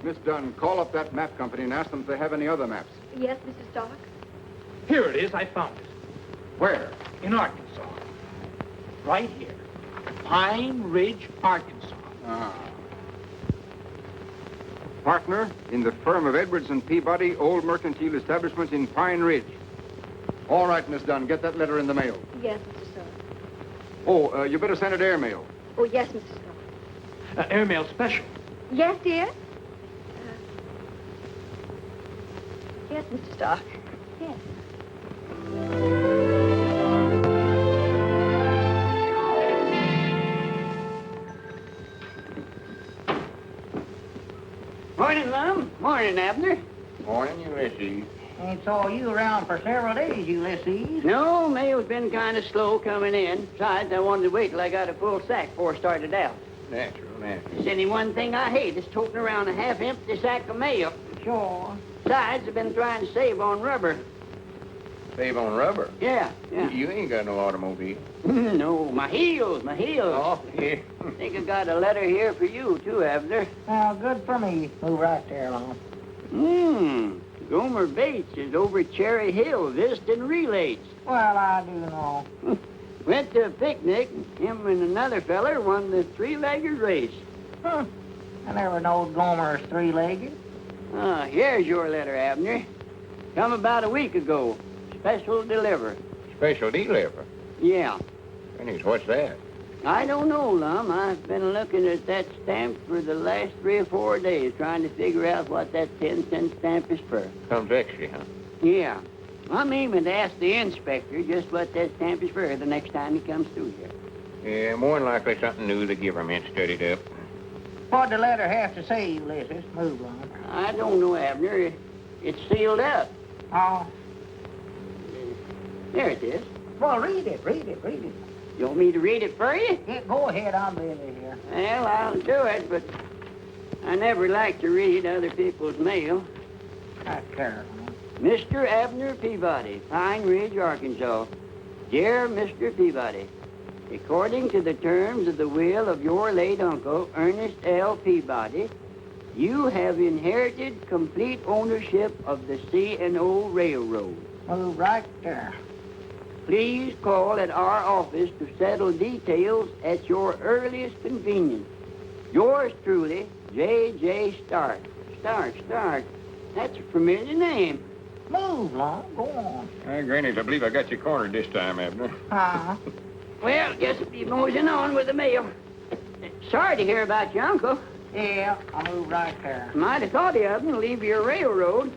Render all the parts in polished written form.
Miss Dunn, call up that map company and ask them if they have any other maps. Yes, Mr. Stark? Here it is. I found it. Where? In Arkansas. Right here. Pine Ridge, Arkansas. Ah. Partner in the firm of Edwards and Peabody, old mercantile establishment in Pine Ridge. All right, Miss Dunn, get that letter in the mail. Yes, Mr. Stark. Oh, you better send it airmail. Oh, yes, Mr. Stark. Airmail special. Yes, dear? Yes, Mr. Stark. Yes. Morning, Lum. Morning, Abner. Morning, Ulysses. Ain't saw you around for several days, Ulysses. No, mail's been kind of slow coming in. Besides, I wanted to wait till I got a full sack before I started out. Natural. There's any one thing I hate is toting around a half-empty sack of mail. Sure. Besides, I've been trying to save on rubber. Save on rubber? Yeah. You ain't got no automobile. No, my heels. Oh, yeah. I think I got a letter here for you, too, Abner. Well, good for me. Move right there, Lon. Gomer Bates is over Cherry Hill visiting relays. Well, I do know. Went to a picnic, him and another feller won the three-legged race. I never knowed Gomer's three-legged. Here's your letter, Abner. Come about a week ago. Special deliver. Special deliver? Yeah. Goodness, what's that? I don't know, Lum. I've been looking at that stamp for the last 3 or 4 days, trying to figure out what that 10-cent stamp is for. Comes extra, huh? Yeah. I'm aiming to ask the inspector just what that stamp is for the next time he comes through here. Yeah, more than likely something new the government studied up. What'd the letter have to say, Ulysses? Move, Lon. I don't know, Abner. It's sealed up. Oh. There it is. Well, read it. You want me to read it for you? Yeah, go ahead, I'm busy here. Well, I'll do it, but I never like to read other people's mail. Take care, Lon. Mr. Abner Peabody, Pine Ridge, Arkansas. Dear Mr. Peabody, according to the terms of the will of your late uncle, Ernest L. Peabody, you have inherited complete ownership of the C&O Railroad. Move right there. Please call at our office to settle details at your earliest convenience. Yours truly, J.J. Stark. Stark. That's a familiar name. Move, Lon. Go on. Granny, I believe I got you cornered this time, Abner. Huh? Well, just be moseying on with the mail. Sorry to hear about your uncle. Yeah, I'll move right there. Might have thought of him, leave your railroad.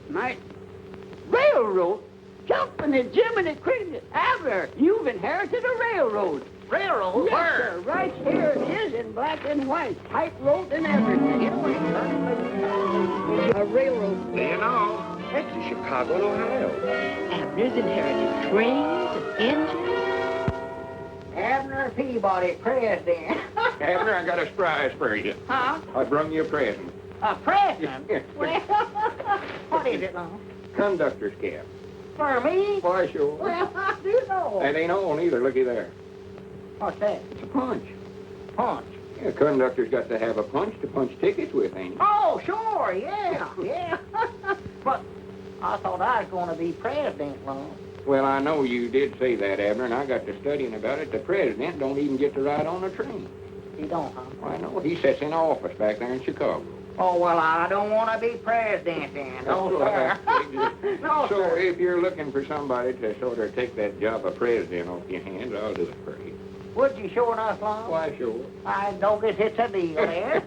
Railroad? Jumping the Jiminy Cricket. Abner, you've inherited a railroad. Railroad? Yes, Where? sir. Right here it is in black and white. Tightrope and everything. A railroad. Do you know? That's in Chicago, Ohio. Abner's inherited trains and engines. Abner Peabody, president. Abner, I got a surprise for you. Huh? I brung you a present. A president? Yeah. Well, what is it, Lon? Conductor's cap. For me? Why, sure. Well, I do know. That ain't all neither. Looky there. What's that? It's a punch. Punch. Yeah, conductor's got to have a punch to punch tickets with, ain't he? Oh, sure, yeah. But I thought I was going to be president, Lon. Well, I know you did say that, Abner, and I got to studying about it. The president don't even get to ride on a train. You don't, huh? Why, no, he sits in office back there in Chicago. Oh, well, I don't want to be president then. No, sir. No, So sir. if you're looking for somebody to sort of take that job of president off your hands, I'll do it for you. Would you sure enough, Lon? Why, sure. I don't guess it's a deal there.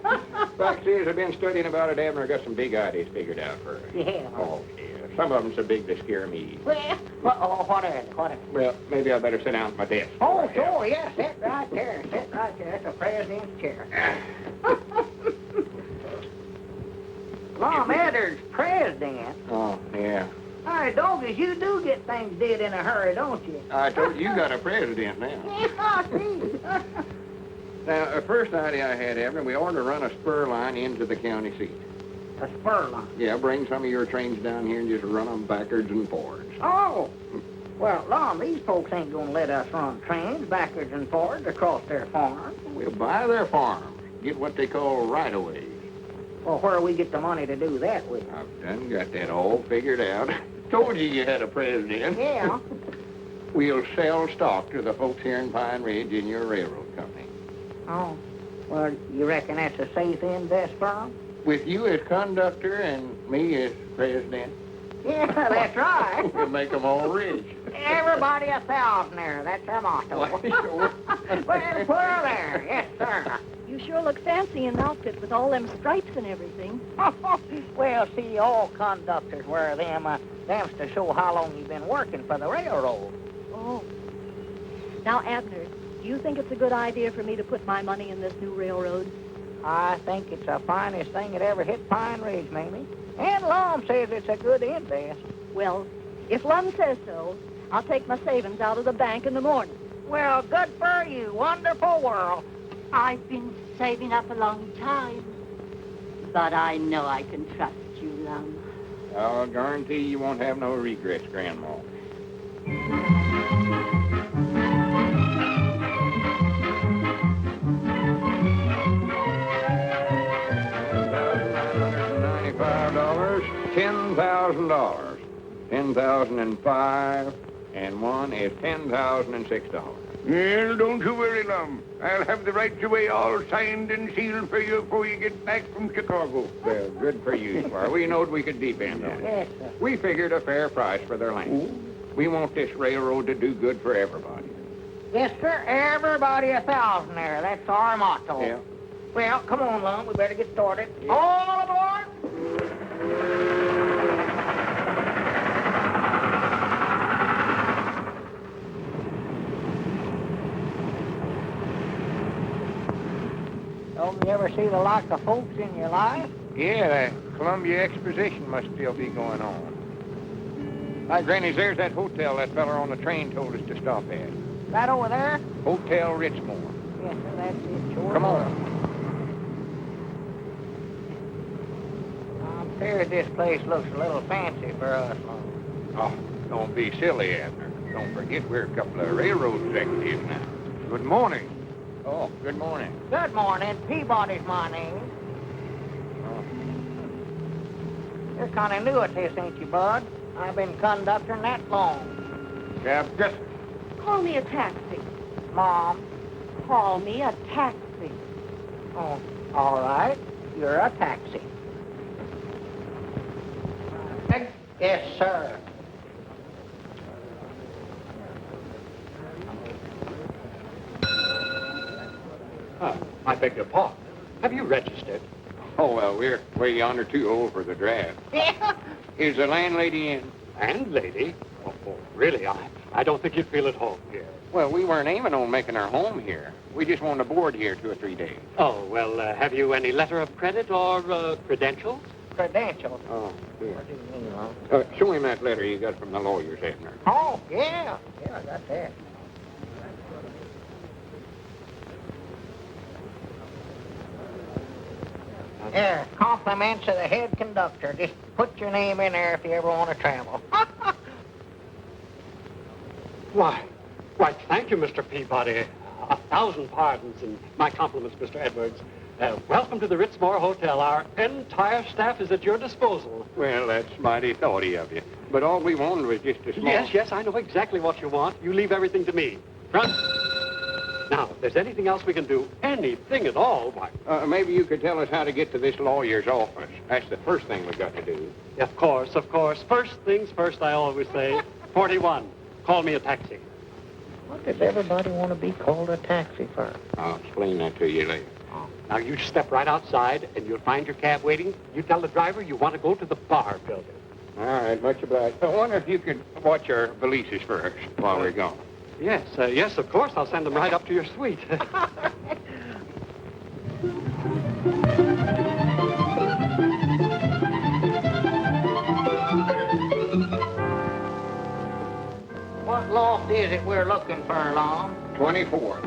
Fact is, I've been studying about it, Abner. I got some big ideas figured out for you. Yeah. Oh, yeah. Some of them so big they scare me. Well, what are they? Well, maybe I better sit down at my desk. Oh, sure, yeah. Sit right there. That's the president's chair. Lon Edwards, president. Oh, yeah. Hey, doggies, you do get things did in a hurry, don't you? I told you got a president now. Yeah, I see. Now, the first idea I had, Abner, we ought to run a spur line into the county seat. A spur line. Yeah, bring some of your trains down here and just run them backwards and forwards. Oh. Well, Lon, these folks ain't gonna let us run trains backwards and forwards across their farm. We'll buy their farms, get what they call right-of-ways. Well, where we get the money to do that with? I've done got that all figured out. Told you you had a president. Yeah. We'll sell stock to the folks here in Pine Ridge in your railroad company. Oh. Well, you reckon that's a safe invest firm? With you as conductor and me as president, Yeah, that's right. we'll make them all rich. Everybody a thousandaire. That's our motto. Why, sure. Well, there. Yes, sir. You sure look fancy in an outfit with all them stripes and everything. Well, see, all conductors wear them. Them's to show how long you've been working for the railroad. Oh. Now, Abner, do you think it's a good idea for me to put my money in this new railroad? I think it's the finest thing that ever hit Pine Ridge, Mamie. And Lum says it's a good invest. Well, if Lum says so, I'll take my savings out of the bank in the morning. Well, good for you. Wonderful world. I've been saving up a long time. But I know I can trust you, Lum. I'll guarantee you won't have no regrets, Grandma. $10,000. 10,005, and one is $10,006. Well, don't you worry, Lum. I'll have the rights away all signed and sealed for you before you get back from Chicago. Well, good for you, Squire. We knowed we could depend on it. Yes, sir. We figured a fair price for their land. We want this railroad to do good for everybody. Yes, sir. Everybody a thousandaire. That's our motto. Yeah. Well, come on, Lum. We better get started. All aboard! Don't you ever see the like of folks in your life? Yeah, the Columbia Exposition must still be going on. Hi, Granny, there's that hotel that feller on the train told us to stop at. Right over there? Hotel Richmore. Yes, sir. That's it. Sure. Come on. I'm afraid this place looks a little fancy for us, Lum. Oh, don't be silly, Abner. Don't forget we're a couple of railroad executives now. Good morning. Oh, good morning. Good morning. Peabody's my name. Oh. You're kind of new at this, ain't you, Bud? I've been conducting that long. Yeah, just Call me a taxi. Mom. Call me a taxi. Oh, all right. You're a taxi. Yes, sir. I beg your pardon. Have you registered? Oh, well, we're way yonder too old for the draft. Yeah. Is the landlady in? Landlady? Oh, really? I don't think you'd feel at home here. Well, we weren't aiming on making our home here. We just wanted to board here 2 or 3 days. Oh, well, have you any letter of credit or credentials? Credentials. Oh, good. What do you mean, Lum? Show him that letter you got from the lawyers, Abner. Oh, yeah. Yeah, I got that. Here, compliments of the head conductor. Just put your name in there if you ever want to travel. Why, thank you, Mr. Peabody. 1,000 pardons and my compliments, Mr. Edwards. Welcome to the Ritzmore Hotel. Our entire staff is at your disposal. Well, that's mighty thoughty of you. But all we wanted was just a small... Yes, I know exactly what you want. You leave everything to me. Front. Now, if there's anything else we can do, anything at all, why... maybe you could tell us how to get to this lawyer's office. That's the first thing we've got to do. Of course. First things first, I always say. 41. Call me a taxi. What does everybody want to be called a taxi for? I'll explain that to you later. Now, you step right outside, and you'll find your cab waiting. You tell the driver you want to go to the bar building. All right, much obliged. I wonder if you could watch our valises first while we're gone. Yes, of course. I'll send them right up to your suite. What loft is it we're looking for, Lum? 24.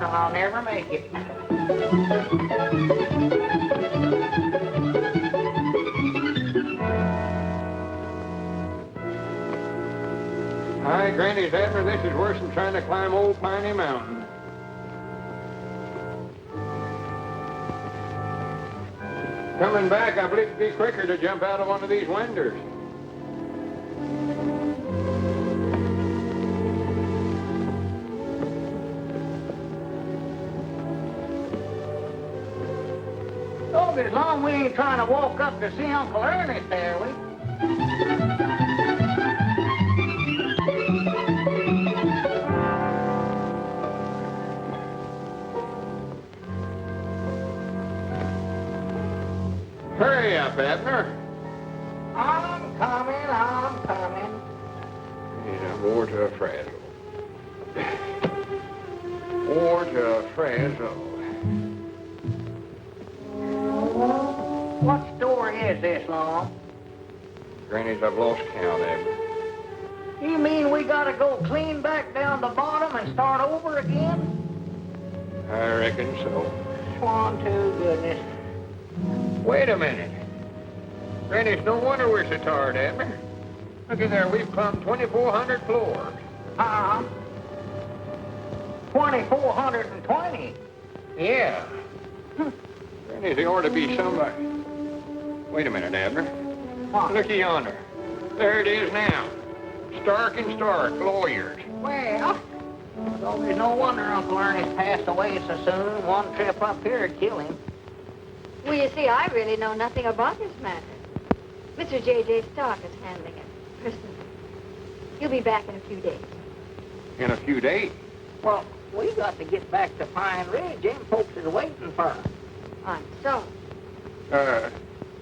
I'll never make it. Hi, Granny's Abner. This is worse than trying to climb Old Piney Mountain. Coming back, I believe it'd be quicker to jump out of one of these windows. Oh, as long as we ain't trying to walk up to see Uncle Ernest there, we. Hurry up, Abner. I'm coming. Yeah, more to a frazzle. More to a frazzle. What story is this, Long? Granny's, I've lost count, Abner. You mean we gotta go clean back down the bottom and start over again? I reckon so. Swan to goodness. Wait a minute. Granny, it's no wonder we're so tired, Abner. Look at there, we've climbed 2,400 floors. 2,420. Yeah. Granny, there ought to be somebody. Wait a minute, Abner. What? Looky yonder. There it is now. Stark and Stark, lawyers. Well, there's no wonder Uncle Ernest passed away so soon. One trip up here would kill him. Well, you see, I really know nothing about this matter. Mr. J.J. Stark is handling it personally. He'll be back in a few days. In a few days. Well, we got to get back to Pine Ridge. Them folks is waiting for us. I'm sorry.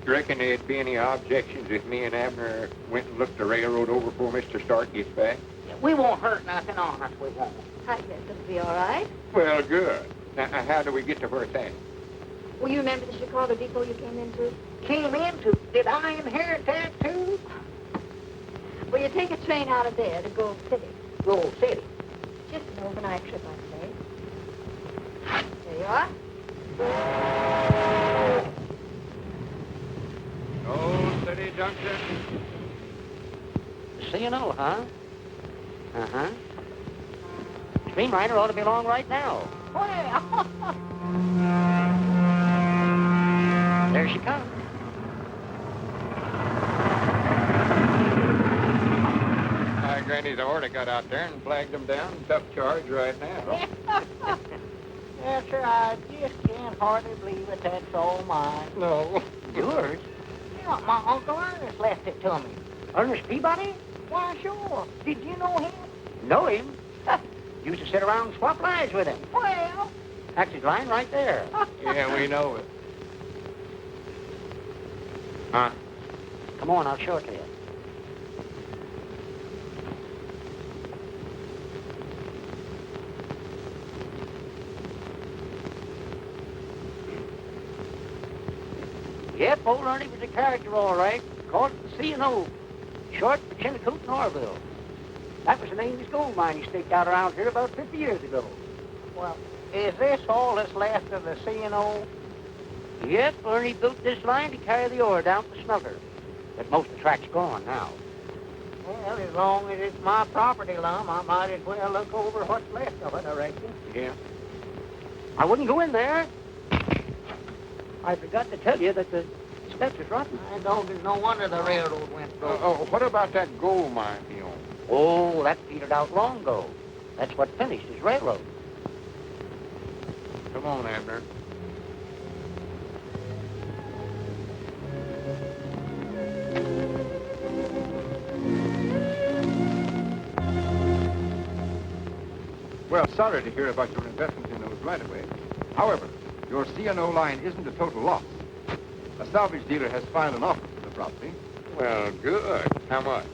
You reckon there'd be any objections if me and Abner went and looked the railroad over before Mr. Stark gets back? We won't hurt nothing on us, we won't. I guess it'll be all right. Well, good. Now, how do we get to where it's at? Well, you remember the Chicago depot you came into? Came into? Did I inherit that too? Well, you take a train out of there to Gold City. Gold City. Just an overnight trip, I'd say. There you are. Gold City Junction. C&O, huh? Uh-huh. Streamliner ought to be along right now. Well, there she comes. Granny's already got out there and flagged them down. Tough charge right now. Yes, sir, I just can't hardly believe it. That's all mine. No. Yours? Yeah, my Uncle Ernest left it to me. Ernest Peabody? Why, sure. Did you know him? Know him? Used to sit around and swap lines with him. Well, that's his line right there. Yeah, we know it. Huh? Come on, I'll show it to you. Yep, old Ernie was a character, all right. Called it the C&O, short for Chinicoot and Orville. That was the name of his gold mine he staked out around here about 50 years ago. Well, is this all that's left of the C&O? Yep, Ernie built this line to carry the ore down to Snugger. But most of the track's gone now. Well, as long as it's my property, Lum, I might as well look over what's left of it, I reckon. Yeah. I wouldn't go in there. I forgot to tell you that the steps is rotten. I know there's no wonder the railroad went broke. What about that gold mine he owned? Oh, that petered out long ago. That's what finished his railroad. Come on, Abner. Well, sorry to hear about your investment in those right-of-ways. However, your C&O line isn't a total loss. A salvage dealer has filed an offer for the property. Well, good. How much?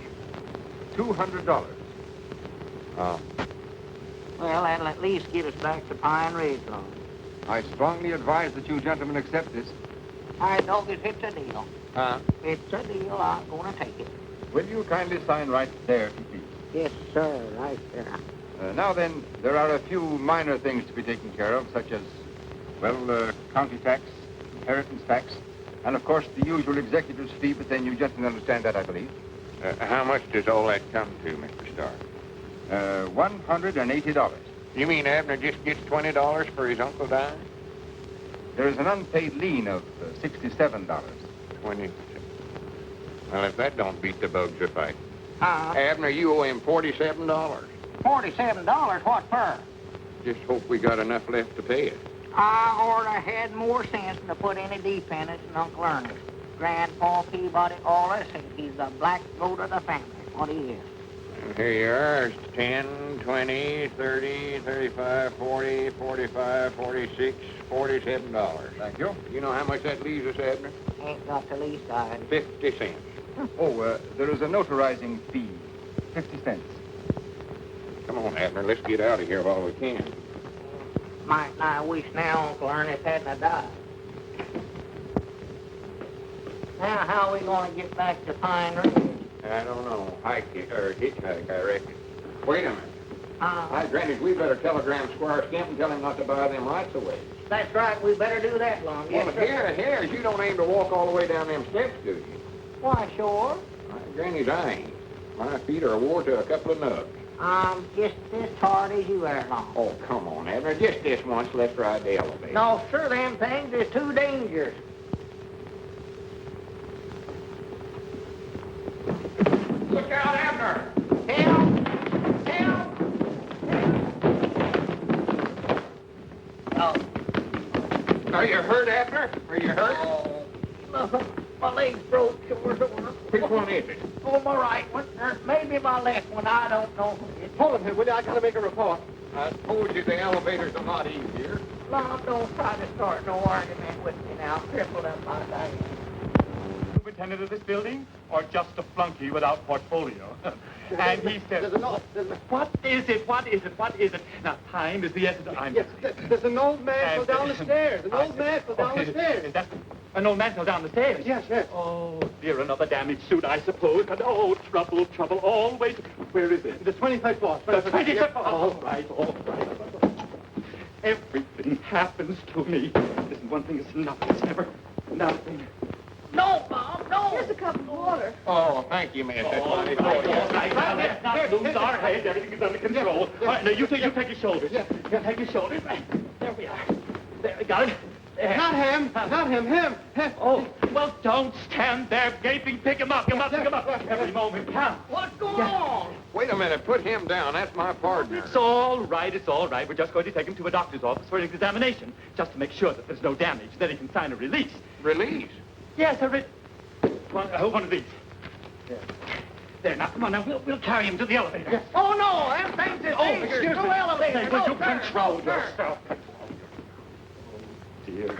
$200. Oh. Well, that'll at least get us back to Pine Ridge, Lum. I strongly advise that you gentlemen accept this. I know that it's a deal. Huh? It's a deal. I'm going to take it. Will you kindly sign right there, if you please? Yes, sir. Right there. Now then, there are a few minor things to be taken care of, such as, well, county tax, inheritance tax, and of course the usual executor's fee, but then you gentlemen understand that, I believe. How much does all that come to, Mr. Stark? $180. You mean Abner just gets $20 for his uncle dying? There is an unpaid lien of $67. 20. Well, if that don't beat the bugs a fight. Uh, Abner, you owe him $47. $47? What for? Just hope we got enough left to pay it. I oughta had more sense than to put any dependence in Uncle Ernest. Grandpa Peabody always said he's the black goat of the family. What he is. Well, here you are. It's 10, 20, 30, 35, 40, 45, 46, $47. Thank you. You know how much that leaves us, Abner? Ain't got the least idea. 50 cents. Oh, there is a notarizing fee, 50 cents. Come on, Abner. Let's get out of here while we can. Might I wish now Uncle Ernest hadn't died. Now, how are we going to get back to Pine Ridge? I don't know. Hitchhike, I reckon. Wait a minute. Hi, Granny, we better telegram Squire Skimp and tell him not to buy them rights away. That's right. We better do that, Lum. Well, Yes, sir. here, you don't aim to walk all the way down them steps, do you? Why, sure. Granny's I ain't. My feet are wore to a couple of nuts. Just as hard as you ever long. Oh, come on, Abner. Just this once. Let's ride the elevator. No, sir, them things is too dangerous. Look out, Abner! Help! Help! Oh. Are you hurt, Abner? Are you hurt? Oh, no, my leg's broke. Which one is it? Oh, my right one. Maybe my left one. I don't know. Hold him here, will you? I gotta make a report. I told you the elevator's a lot easier. Lom, don't try to start no argument with me now. Crippled up my day. Superintendent of this building, or just a flunky without portfolio? And he said, what is it? What is it? What is it? Now, time is the essence. Yes, there's an old man fell down the stairs. An old man fell down the stairs. Is that an old man fell down the stairs? Yes, yes. Oh, dear, another damaged suit, I suppose. But, oh, trouble, trouble, always. Where is it? The 23rd floor. The 23rd floor. All right, all right. Everything happens to me. Listen, one thing is nothing. It's never nothing. No, Mom, no. Here's a cup of water. Oh, thank you, miss. All right, all right. Now, let's not lose our heads. Everything is under control. All right, now, you take his shoulders. Yeah. You take his shoulders. There we are. There, got it. There. Not him, him. Oh, well, don't stand there gaping. Pick him up, pick him up. Every moment counts. What's going on? Wait a minute. Put him down. That's my partner. It's all right, it's all right. We're just going to take him to a doctor's office for an examination, just to make sure that there's no damage. Then he can sign a release. Release? Yes, one of these. There, now, come on, now, we'll carry him to the elevator. Yes. Oh, no, them things is dangerous. Excuse me. No elevator. Say, will No, you sir. control No, sir. yourself? Oh, dear.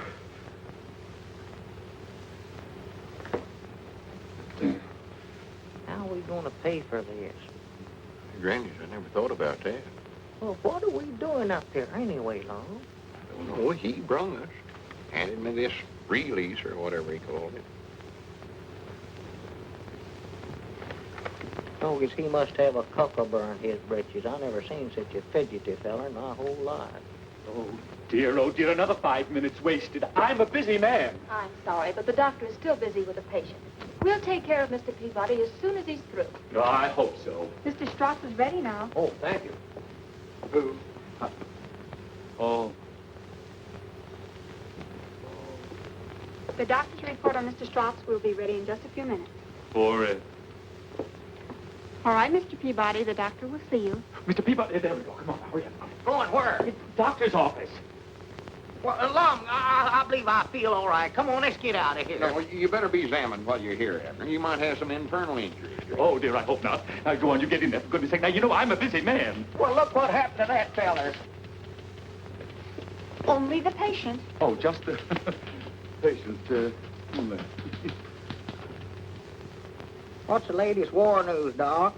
How are we going to pay for this? Granny's, I never thought about that. Well, what are we doing up there anyway, Long? I don't know. He brung us. Handed me this release or whatever he called it. Oh, guess he must have a cockabur in his britches. I never seen such a fidgety feller in my whole life. Oh, dear, another 5 minutes wasted. I'm a busy man. I'm sorry, but the doctor is still busy with a patient. We'll take care of Mr. Peabody as soon as he's through. No, I hope so. Mr. Strauss is ready now. Oh, thank you. Who? Oh. The doctor's report on Mr. Strauss will be ready in just a few minutes. For, All right, Mr. Peabody, the doctor will see you. Mr. Peabody, there we go. Come on, hurry up. Going where? It's the doctor's office. Well, Lum, I believe I feel all right. Come on, let's get out of here. No, you better be examined while you're here, Abner. You might have some internal injuries. Oh, dear, I hope not. Now, go on, you get in there, for goodness sake. Now, you know I'm a busy man. Well, look what happened to that feller. Only the patient. Oh, just the patient, What's the latest war news, Doc?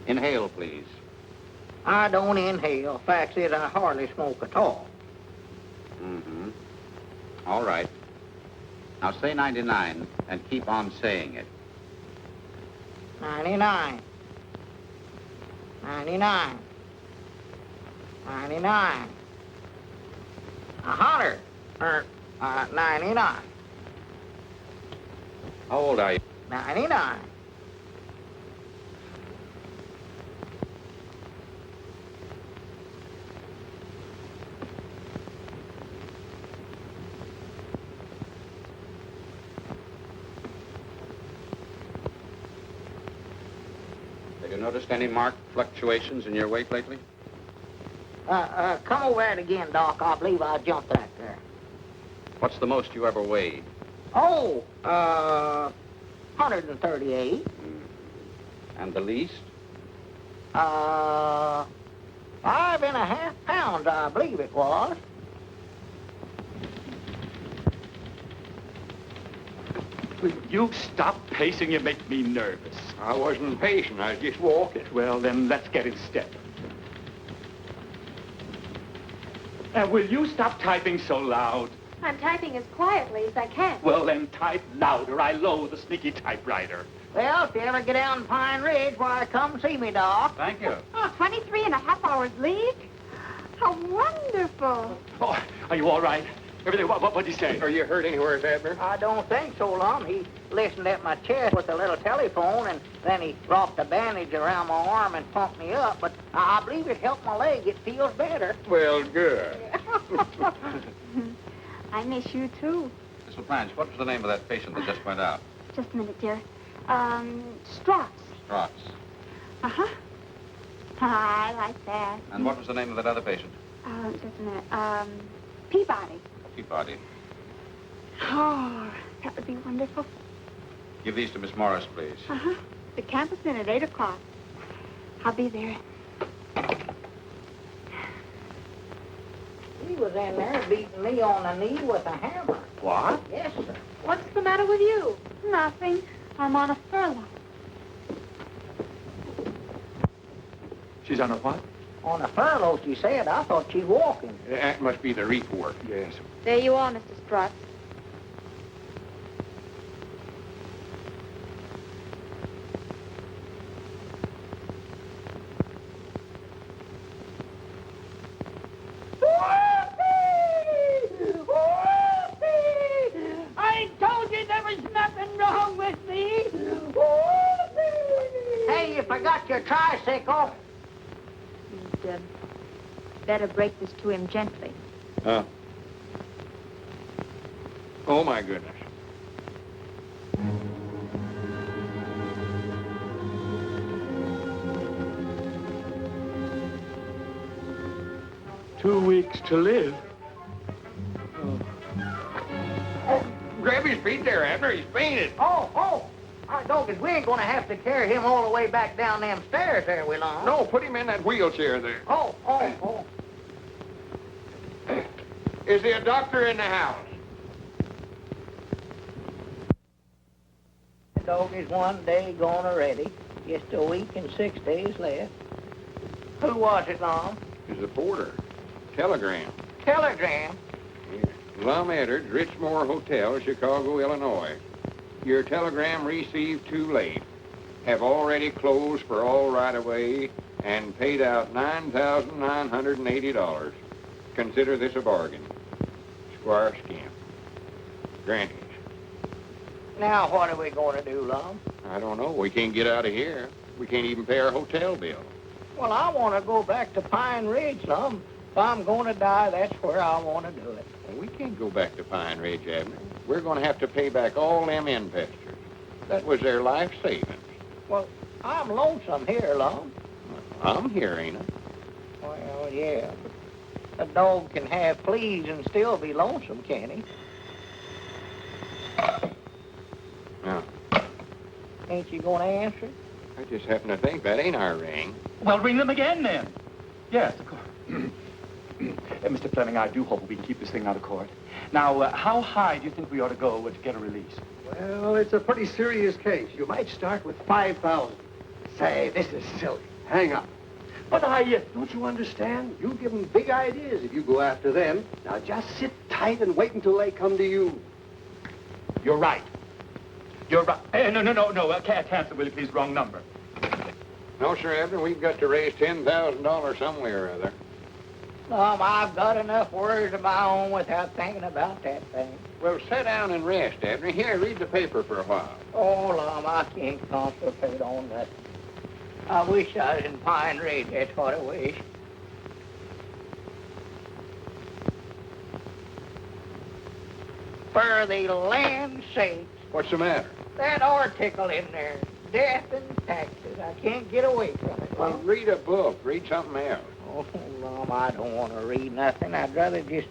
Inhale, please. I don't inhale. Fact is, I hardly smoke at all. Mm-hmm. All right. Now say 99 and keep on saying it. 99. 99. 99. 100. 99. How old are you? 99. You noticed any marked fluctuations in your weight lately? Come over that again, Doc. I believe I jumped that there. What's the most you ever weighed? Oh, 138. And the least? 5.5 pounds, I believe it was. Will you stop pacing? You make me nervous. I wasn't patient. I was just walking. Well, then let's get in step. Will you stop typing so loud? I'm typing as quietly as I can. Well, then type louder. I loathe the sneaky typewriter. Well, if you ever get down to Pine Ridge, why, come see me, Doc. Thank you. 23 and a half hours leave? How wonderful. Oh, are you all right? Everything, what'd he say? Are you hurt anywhere, Abner? I don't think so, Lum. He listened at my chest with a little telephone, and then he wrapped a bandage around my arm and pumped me up. But I believe it helped my leg. It feels better. Well, good. I miss you, too. Miss LaPlanche, what was the name of that patient that just went out? Just a minute, dear. Strauss. Strauss. Uh-huh. I like that. And what was the name of that other patient? Just a minute. Peabody. Peabody. Oh, that would be wonderful. Give these to Miss Morris, please. Uh-huh. The camp is in at 8 o'clock. I'll be there. He was in there beating me on the knee with a hammer. What? Yes, sir. What's the matter with you? Nothing. I'm on a furlough. She's on a what? On a furlough, she said. I thought she's walking. That must be the report. Yes. There you are, Mr. Strauss. I told you there was nothing wrong with me. Hey, you forgot your tricycle. You'd better break this to him gently. Oh, my goodness. "2 weeks to live." Grab his feet there, Abner. He's fainted. Oh. I know, 'cause we ain't gonna have to carry him all the way back down them stairs there, we long. No, put him in that wheelchair there. Oh. Is there a doctor in the house? The dog is 1 day gone already. Just a week and 6 days left. Who was it, Lum? Is the porter. Telegram. Telegram. Lum Edwards, Richmore Hotel, Chicago, Illinois. Your telegram received too late. Have already closed for all right-of-way and paid out $9,980. Consider this a bargain. Squire Scamp. Granted. Now, what are we going to do, Lum? I don't know. We can't get out of here. We can't even pay our hotel bill. Well, I want to go back to Pine Ridge, Lum. If I'm going to die, that's where I want to do it. Well, we can't go back to Pine Ridge, Abner. We're going to have to pay back all them investors. That was their life savings. Well, I'm lonesome here, Lum. I'm here, ain't I? Well, yeah. A dog can have fleas and still be lonesome, can't he? No. Ain't you going to answer it? I just happen to think that ain't our ring. Well, ring them again, then. Yes, of course. Mr. Fleming, I do hope we can keep this thing out of court. Now, how high do you think we ought to go to get a release? Well, it's a pretty serious case. You might start with 5,000. Say, this is silly. Hang up. But don't you understand? You give them big ideas if you go after them. Now, just sit tight and wait until they come to you. You're right. You're right. No. Cancel, will you please? Wrong number. No, sir, Abner. We've got to raise $10,000 somewhere or other. I've got enough worries of my own without thinking about that thing. Well, sit down and rest, Abner. Here, read the paper for a while. Oh, Lum, I can't concentrate on that. I wish I was in Pine Ridge, that's what I wish. For the land's sake. What's the matter? That article in there, death and taxes. is. I can't get away from it. Well, read a book. Read something else. Oh, Lum, I don't want to read nothing. I'd rather just...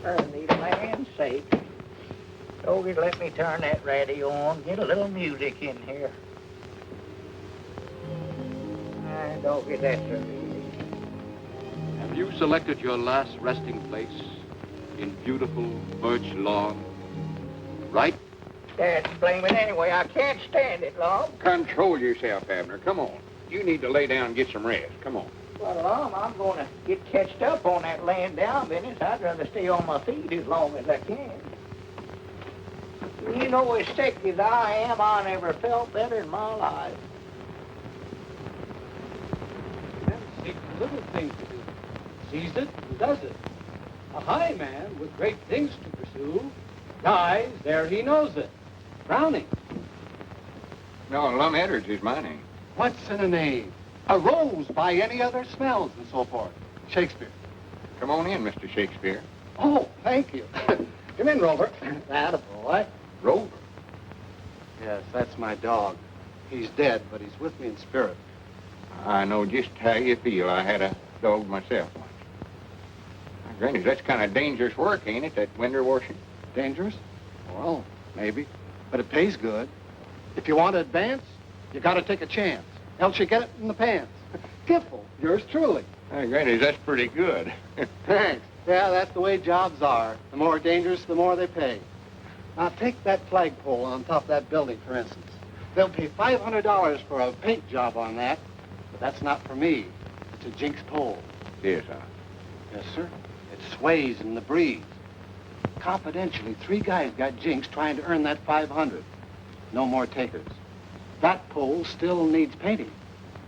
For the land's sake. Doggy, let me turn that radio on. Get a little music in here. Doggy, that's a relief. Have you selected your last resting place in beautiful birch lawn? Right? Dad's blaming anyway. I can't stand it, Lum. Control yourself, Abner. Come on. You need to lay down and get some rest. Come on. Well, Lum, I'm going to get catched up on that laying down business. I'd rather stay on my feet as long as I can. You know, as sick as I am, I never felt better in my life. Seeks little things to do, sees it and does it. A high man with great things to pursue dies ere he knows it. Browning. No, Lum Edwards is my name. What's in a name? A rose by any other smells and so forth. Shakespeare. Come on in, Mr. Shakespeare. Oh, thank you. Come in, Rover. That a boy. Rover. Yes, that's my dog. He's dead, but he's with me in spirit. I know just how you feel. I had a dog myself once. Now, Granny, that's kind of dangerous work, ain't it, that window washing? Dangerous? Well, maybe. But it pays good. If you want to advance, you got to take a chance. Else you get it in the pants. Giffle, yours truly. Hey, Granny, that's pretty good. Thanks. Yeah, that's the way jobs are. The more dangerous, the more they pay. Now, take that flagpole on top of that building, for instance. They'll pay $500 for a paint job on that. But that's not for me. It's a jinx pole. Yes, sir. Yes, sir. It sways in the breeze. Confidentially, 3 guys got jinxed trying to earn that 500. No more takers. That pole still needs painting.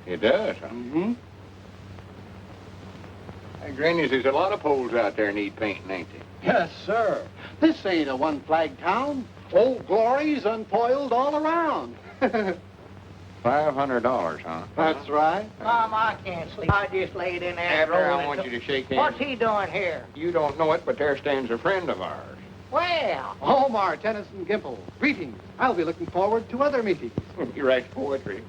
It does, huh? Mm-hmm. Hey, Granny, there's a lot of poles out there need painting, ain't they? Yes, sir. This ain't a one-flag town. Old glories unfoiled all around. $500, huh? That's right. Mom, I can't sleep. I just laid in there. Abner, I want you to shake hands. What's he doing here? You don't know it, but there stands a friend of ours. Well. Omar Tennyson Gimple, greetings. I'll be looking forward to other meetings. He writes poetry.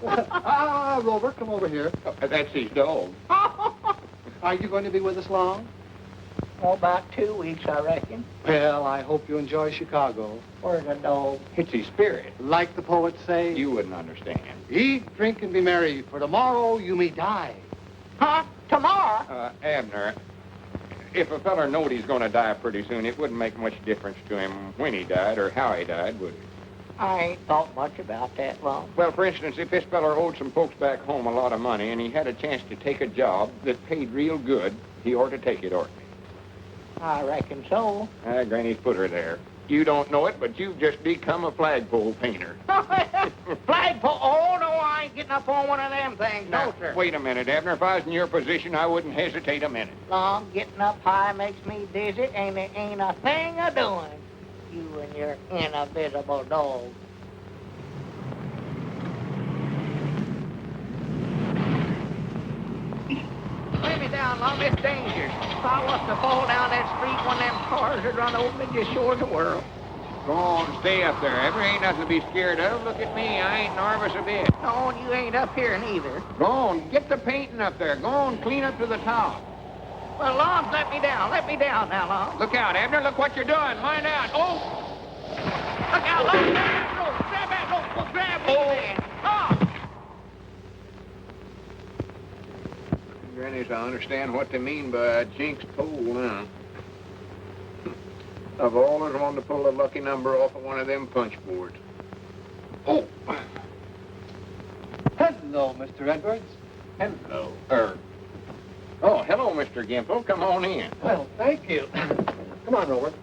Rover, come over here. That's his dog. Are you going to be with us long? Oh, about 2 weeks, I reckon. Well, I hope you enjoy Chicago. Where's the dog? It's his spirit. Like the poets say, You wouldn't understand. eat, drink, and be merry, for tomorrow you may die. Huh? Tomorrow? Abner, if a feller knowed he's going to die pretty soon, it wouldn't make much difference to him when he died or how he died, would it? I ain't thought much about that, Lum. Well, for instance, if this feller owed some folks back home a lot of money and he had a chance to take a job that paid real good, he ought to take it, oughtn't he? I reckon so. Granny's put her there. You don't know it, but you've just become a flagpole painter. Flagpole? Oh, no, I ain't getting up on one of them things. Now, No, sir. wait a minute, Abner. If I was in your position, I wouldn't hesitate a minute. Lum, getting up high makes me dizzy, and there ain't a thing a doing. You and your invisible dog. Lay me down, Lum. It's dangerous. If I was to fall down that street, one of them cars would run over me just sure as the world. Go on, stay up there. Abner, ain't nothing to be scared of. Look at me. I ain't nervous a bit. No, and you ain't up here neither. Go on, get the painting up there. Go on, clean up to the top. Well, Lum, let me down. Let me down now, Lum. Look out, Abner. Look what you're doing. Mind out. Oh! Look out, Lum. Grab that rope. Grab me, man. Oh! Grannies, I understand what they mean by a jinx pole now. I've always wanted to pull a lucky number off of one of them punch boards. Oh! Hello, Mr. Edwards. Hello. Oh, hello, Mr. Gimple. Come on in. Well, thank you. Come on, Rover.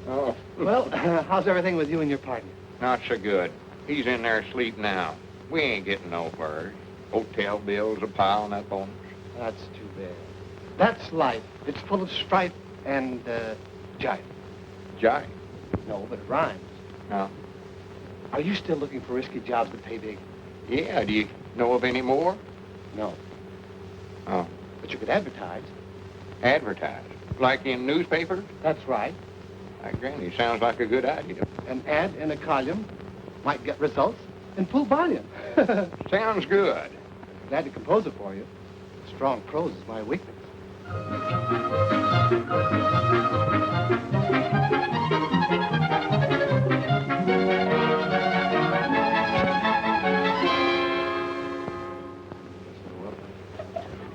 Oh. Well, how's everything with you and your partner? Not so good. He's in there asleep now. We ain't getting nowhere. Hotel bills a piling up on us. That's too bad. That's life. It's full of strife and, jive. Jive? No, but it rhymes. No. Are you still looking for risky jobs that pay big? Yeah, do you know of any more? No. Oh. But you could advertise. Advertise? Like in newspapers? That's right. Granny, sounds like a good idea. An ad in a column might get results in full volume. Sounds good. Glad to compose it for you. Strong prose is my weakness.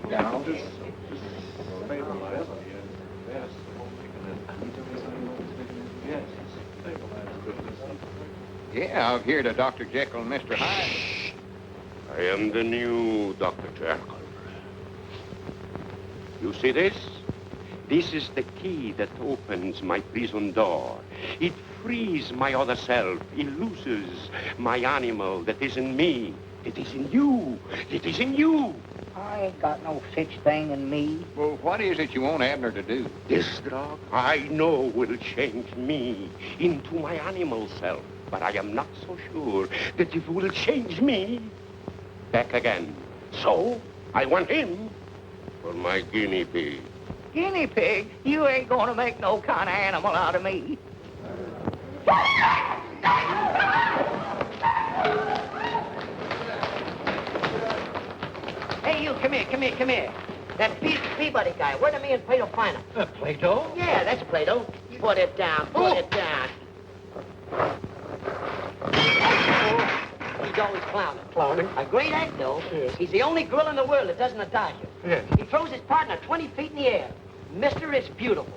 Now, yeah, I've heard of Dr. Jekyll and Mr. Hyde. I am the new Dr. Jekyll. You see this? This is the key that opens my prison door. It frees my other self. It looses my animal that is in me. It is in you. It is in you. I ain't got no such thing in me. Well, what is it you want Abner to do? This drug, I know, will change me into my animal self. But I am not so sure that it will change me back again. So, I want him for my guinea pig. Guinea pig? You ain't gonna make no kind of animal out of me. Hey, you, come here. That Peabody guy, where did me and Plato find him? Plato? Yeah, that's Plato. Put it down, put it down. He's always clowning. Clowning? A great act, though. Yes. He's the only girl in the world that doesn't adage him. Yes. He throws his partner 20 feet in the air. Mister, it's beautiful.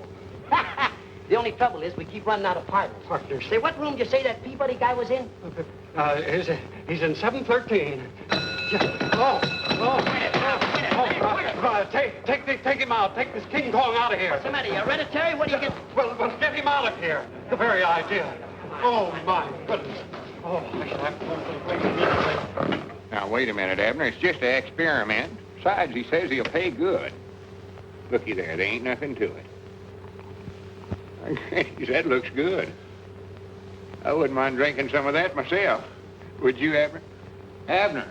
The only trouble is we keep running out of partners. Partners. Say, what room did you say that Peabody guy was in? He's in 713. Take him out. Take this King Kong out of here. What's the matter? You hereditary? What do you get? Well, get him out of here. The very idea. Oh, my goodness. Oh, I should have to go to the place immediately. Now, wait a minute, Abner. It's just an experiment. Besides, he says he'll pay good. Looky there. There ain't nothing to it. That looks good. I wouldn't mind drinking some of that myself. Would you, Abner? Abner.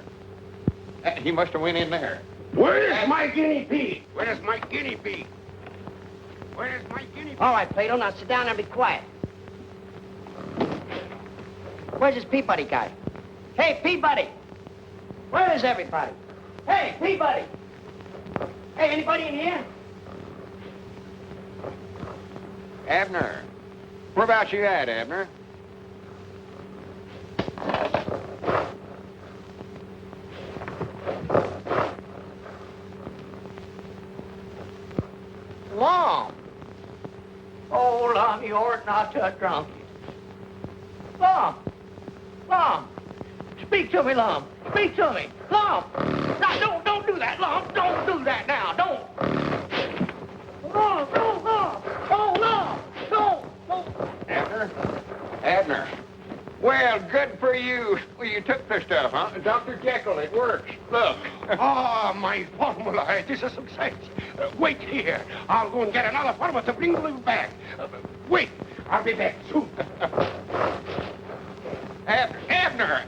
He must have went in there. Where's my guinea pig? Where's my guinea pig? Where's my guinea pig? All right, Plato, now sit down and be quiet. Where's this Peabody guy? Hey, Peabody! Where is everybody? Hey, Peabody! Hey, anybody in here? Abner. Where about you at, Abner? Lum. Oh, Lum, you ought not to have drunk it. Lum. Lum. Speak to me, Lum. Speak to me. Lum. Now, don't do that, Lum. Don't do that now. Don't. Lum, Lum, Lum. Oh, Lum. Don't. Abner? Abner. Well, good for you. Well, you took the stuff, huh? Dr. Jekyll, it works. Look. Ah, my formula. It is a success. Wait here. I'll go and get another formula to bring you back. Wait. I'll be back soon. Abner.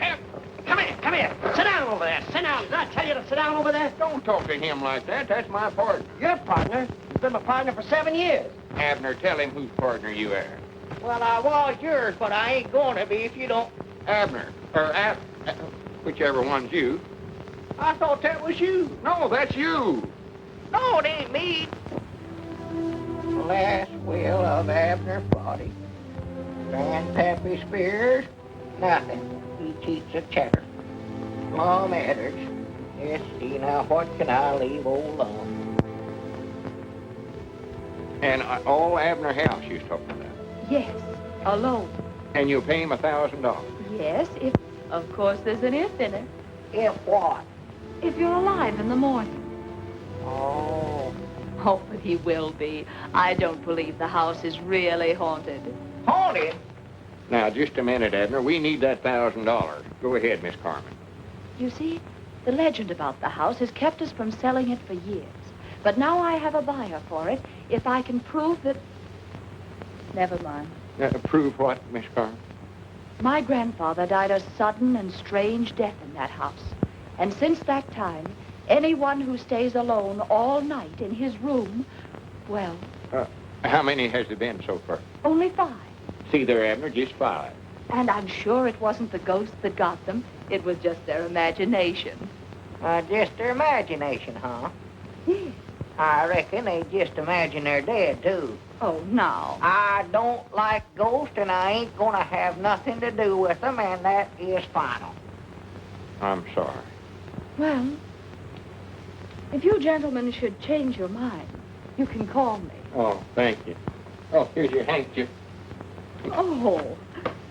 Come here. Sit down over there. Sit down. Did I tell you to sit down over there? Don't talk to him like that. That's my partner. Your partner? You've been my partner for 7 years. Abner, tell him whose partner you are. Well, I was yours, but I ain't going to be if you don't. Abner. Or whichever one's you. I thought that was you. No, that's you. No, it ain't me. Last will of Abner Body. Grandpappy Spears, nothing. He cheats a cheddar. Plum Edders. Yes, see, now what can I leave old Lum? And all Abner House you're talking about. Yes, alone. And you'll pay him $1,000. Yes, if... Of course, there's an if in it. If what? If you're alive in the morning. Oh. Oh, but he will be. I don't believe the house is really haunted. Haunted? Now, just a minute, Abner. We need that $1,000. Go ahead, Miss Carmen. You see, the legend about the house has kept us from selling it for years. But now I have a buyer for it if I can prove that... Never mind. Prove what, Miss Carmen? My grandfather died a sudden and strange death in that house. And since that time, anyone who stays alone all night in his room, well... How many has there been so far? Only 5. See there, Abner, just 5. And I'm sure it wasn't the ghost that got them. It was just their imagination. Just their imagination, huh? Yes. I reckon they just imagine they're dead, too. Oh, now. I don't like ghosts, and I ain't gonna have nothing to do with them, and that is final. I'm sorry. Well, if you gentlemen should change your mind, you can call me. Oh, thank you. Oh, here's your handkerchief. Oh,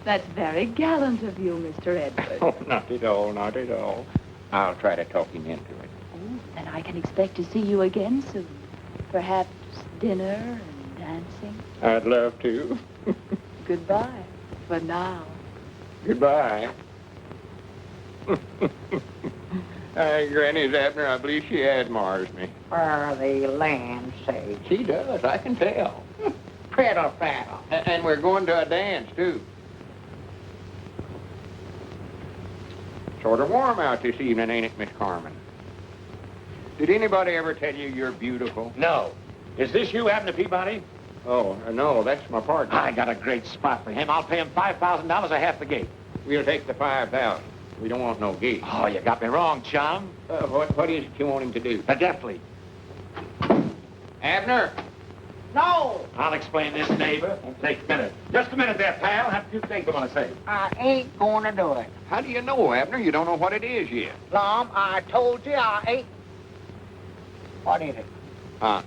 that's very gallant of you, Mr. Edward. Oh, not at all, not at all. I'll try to talk him into it. Oh, then I can expect to see you again soon. Perhaps dinner and dancing. I'd love to. Goodbye for now. Goodbye. Granny's Abner, I believe she admires me. For the land's sake. She does, I can tell. Prattle, prattle. And we're going to a dance, too. Sort of warm out this evening, ain't it, Miss Carmen? Did anybody ever tell you you're beautiful? No. Is this you, Abner Peabody? Oh, no, that's my partner. I got a great spot for him. I'll pay him $5,000 a half the gate. We'll take the 5,000. We don't want no gate. Oh, you got me wrong, chum. What is it you want him to do? Deftly. Abner! No! I'll explain this, neighbor. Won't take a minute. Just a minute there, pal. Have a few things I want to say. I ain't gonna do it. How do you know, Abner? You don't know what it is yet. Lum, I told you I ain't... What is it? I'll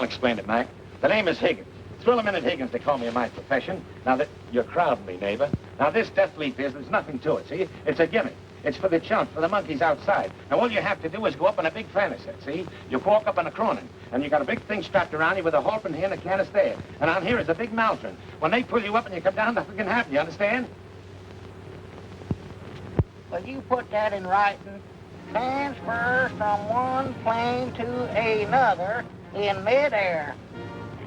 explain it, Mac. The name is Higgins. It's Willamette Higgins, they call me in my profession. Now, that you're crowding me, neighbor. Now, this death leaf is, there's nothing to it, see? It's a gimmick. It's for the chumps, for the monkeys outside. Now, all you have to do is go up in a big fanny set, see? You walk up in a cronin, and you got a big thing strapped around you with a halpin here and a canvas there. And on here is a big maltern. When they pull you up and you come down, nothing can happen, you understand? Well, you put that in writing. Transfer from one plane to another in midair.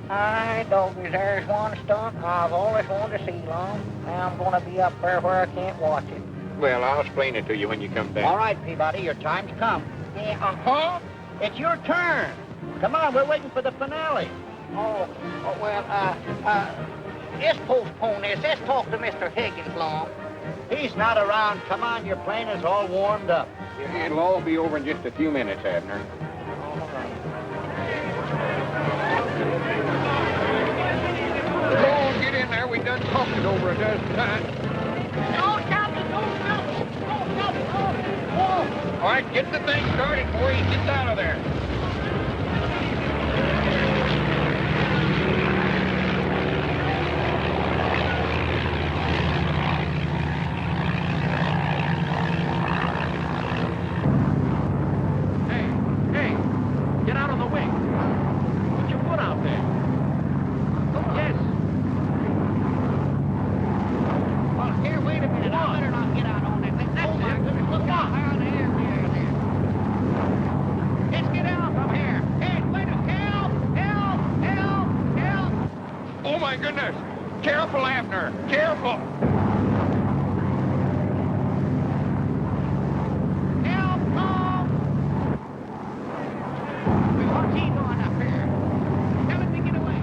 Aye, doggies, there's one stunt I've always wanted to see, Lum. Now I'm gonna be up there where I can't watch it. Well, I'll explain it to you when you come back. All right, Peabody, your time's come. Yeah, uh-huh. It's your turn. Come on, we're waiting for the finale. Let's postpone this. Let's talk to Mr. Higgins, Lum. He's not around. Come on, your plane is all warmed up. It'll all be over in just a few minutes, Abner. Go on, get in there. We done talked it over a dozen times. Don't stop it. Don't stop it. Don't stop it. All right, get the thing started before he gets out of there. Get out of the way. Put your foot out there. Yes. Well, here, wait a minute. I better not get out on that thing. That's it. Look out. There. Let's get out from here. Hey, wait a minute. Help. Oh, my goodness. Careful, Abner. Careful. What's he doing up here? Tell him to get away.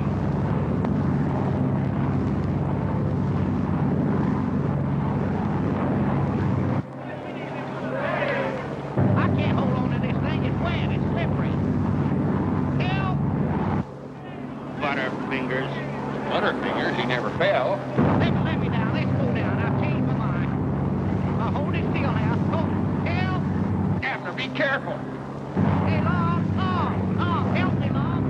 I can't hold on to this thing. It's wet. It's slippery. Help! Butterfingers. Butterfingers? He never fell. Let me down. Let's go down. I've changed my mind. Now hold it still now. Hold. Help! Abner, be careful. Hey, Lum. Help me, Lum.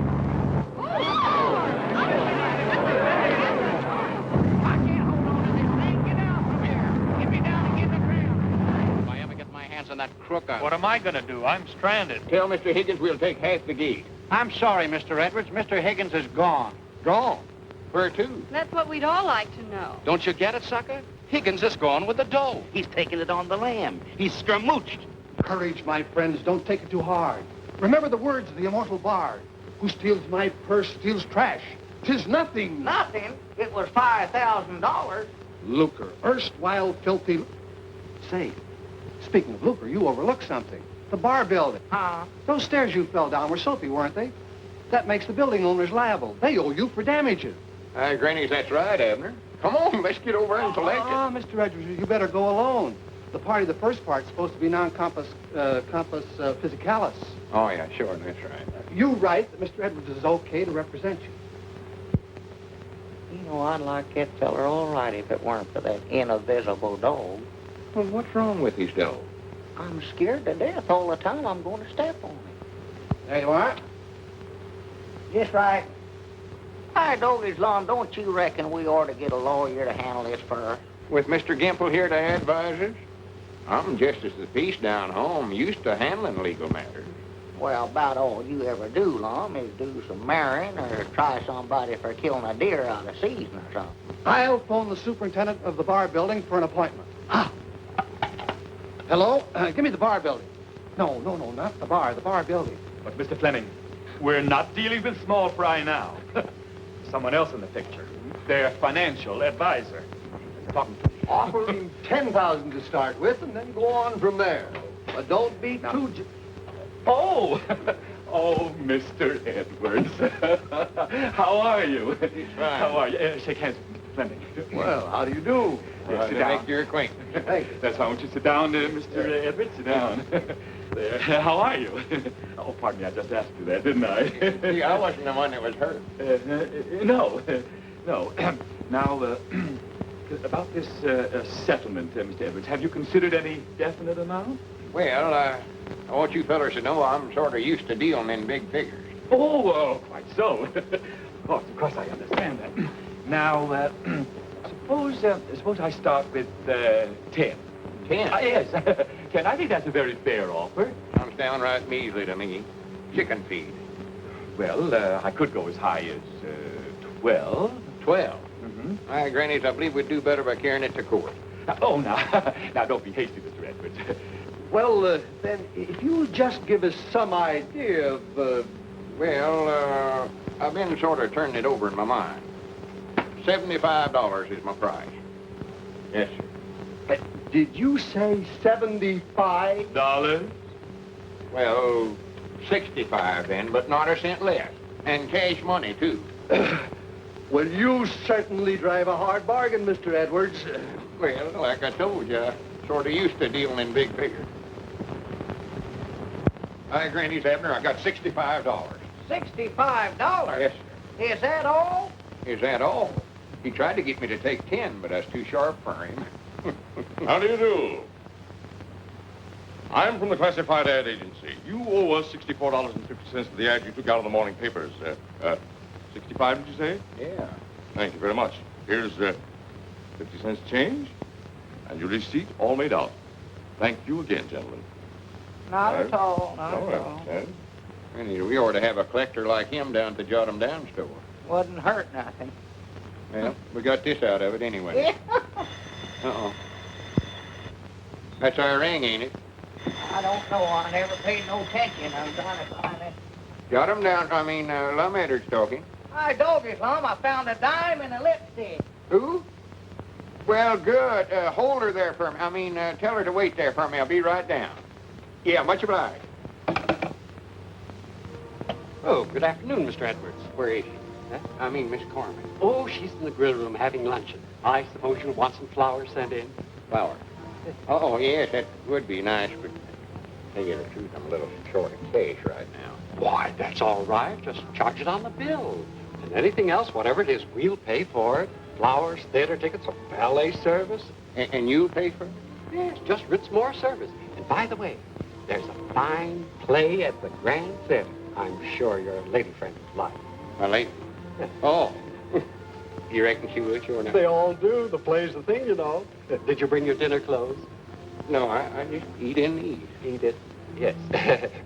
I can't hold on to this thing. Get down from here. Get me down and get the ground. If I ever get my hands on that crook, I'll... What am I going to do? I'm stranded. Tell Mr. Higgins we'll take half the gate. I'm sorry, Mr. Edwards. Mr. Higgins is gone. Gone. Where to? That's what we'd all like to know. Don't you get it, sucker? Higgins is gone with the dough. He's taking it on the lam. He's scamooched. Courage, my friends. Don't take it too hard. Remember the words of the immortal bard. Who steals my purse steals trash. 'Tis nothing. Nothing. It was $5,000. Lucre. Erstwhile filthy... Say, speaking of lucre, you overlooked something. The bar building. Huh? Those stairs you fell down were soapy, weren't they? That makes the building owners liable. They owe you for damages. Granny, that's right, Abner. Come on, let's get over and collect it. Mr. Edwards, you better go alone. The party, the first part's supposed to be non-compos physicalis. Oh, yeah, sure, that's right. You write that Mr. Edwards is okay to represent you. You know, I'd like that feller all right if it weren't for that invisible dog. Well, what's wrong with his dog? I'm scared to death all the time I'm going to step on him. There you are. Just right. Hi, Doggy's Lawn, don't you reckon we ought to get a lawyer to handle this for us? With Mr. Gimple here to advise us? I'm just as the piece down home, used to handling legal matters. Well, about all you ever do, Lum, is do some marrying or try somebody for killing a deer out of season or something. I'll phone the superintendent of the bar building for an appointment. Hello? Give me the bar building. No, not the bar building. But, Mr. Fleming, we're not dealing with small fry now. Someone else in the picture. Their financial advisor. Talking to me. Offer him $10,000 to start with, and then go on from there. But don't be too... Oh! Oh, Mr. Edwards. How are you? Fine. How are you? Shake hands with Mr. Fleming. Well, how do you do? Sit down. Make your acquaintance. Thank you. That's why I want you to sit down, Mr. Edwards. Sit down. There. How are you? Oh, pardon me, I just asked you that, didn't I? See, I wasn't the one that was hurt. No. Now, about this settlement, Mr. Edwards, have you considered any definite amount? Well, I want you fellers to know I'm sort of used to dealing in big figures. Oh, quite so. Of course, I understand that. Now, suppose I start with 10. 10? Yes, 10. I think that's a very fair offer. Sounds downright measly to me. Chicken feed. Well, I could go as high as 12. 12? Mm-hmm. Aye, Grannies, I believe we'd do better by carrying it to court. Now, don't be hasty, Mr. Edwards. Well, then, if you'll just give us some idea of... Well, I've been sort of turning it over in my mind. $75 is my price. Yes, sir. Did you say $75? Well, 65 then, but not a cent less. And cash money, too. Well, you certainly drive a hard bargain, Mr. Edwards. Well, like I told you, I sort of used to dealing in big figures. Hi, Granny's Abner, I got $65. $65? Yes, sir. Is that all? Is that all? He tried to get me to take 10, but I was too sharp for him. How do you do? I'm from the Classified Ad Agency. You owe us $64.50 for the ad you took out of the morning papers. 65, did you say? Yeah. Thank you very much. Here's 50 cents change and your receipt all made out. Thank you again, gentlemen. Not at all, not All at right, all. Ted. Granny, we ought to have a collector like him down at the Jot 'em Down store. Wouldn't hurt nothing. Well, we got this out of it anyway. Uh-oh. That's our ring, ain't it? I don't know. I never paid no attention. I'm trying to find it. Jot 'em Down, Lum Edwards talking. Hi, Doggy's Lum. I found a dime and a lipstick. Who? Well, good. Hold her there for me. Tell her to wait there for me. I'll be right down. Yeah, much obliged. Oh, good afternoon, Mr. Edwards. Where is she? Huh? Miss Corman. Oh, she's in the grill room having luncheon. I suppose you'll want some flowers sent in. Flower. Oh, yes, that would be nice, but to tell you the truth, I'm a little short of cash right now. Why, that's all right. Just charge it on the bill. And anything else, whatever it is, we'll pay for it. Flowers, theater tickets, a ballet service. And you'll pay for it? Yes, just Ritzmore service. And by the way, there's a fine play at the Grand Theater. I'm sure your lady friend would like. My lady? Oh. You reckon she would, sure enough? They all do. The play's the thing, you know. Did you bring your dinner clothes? No, I just eat in these. Eat it? Yes.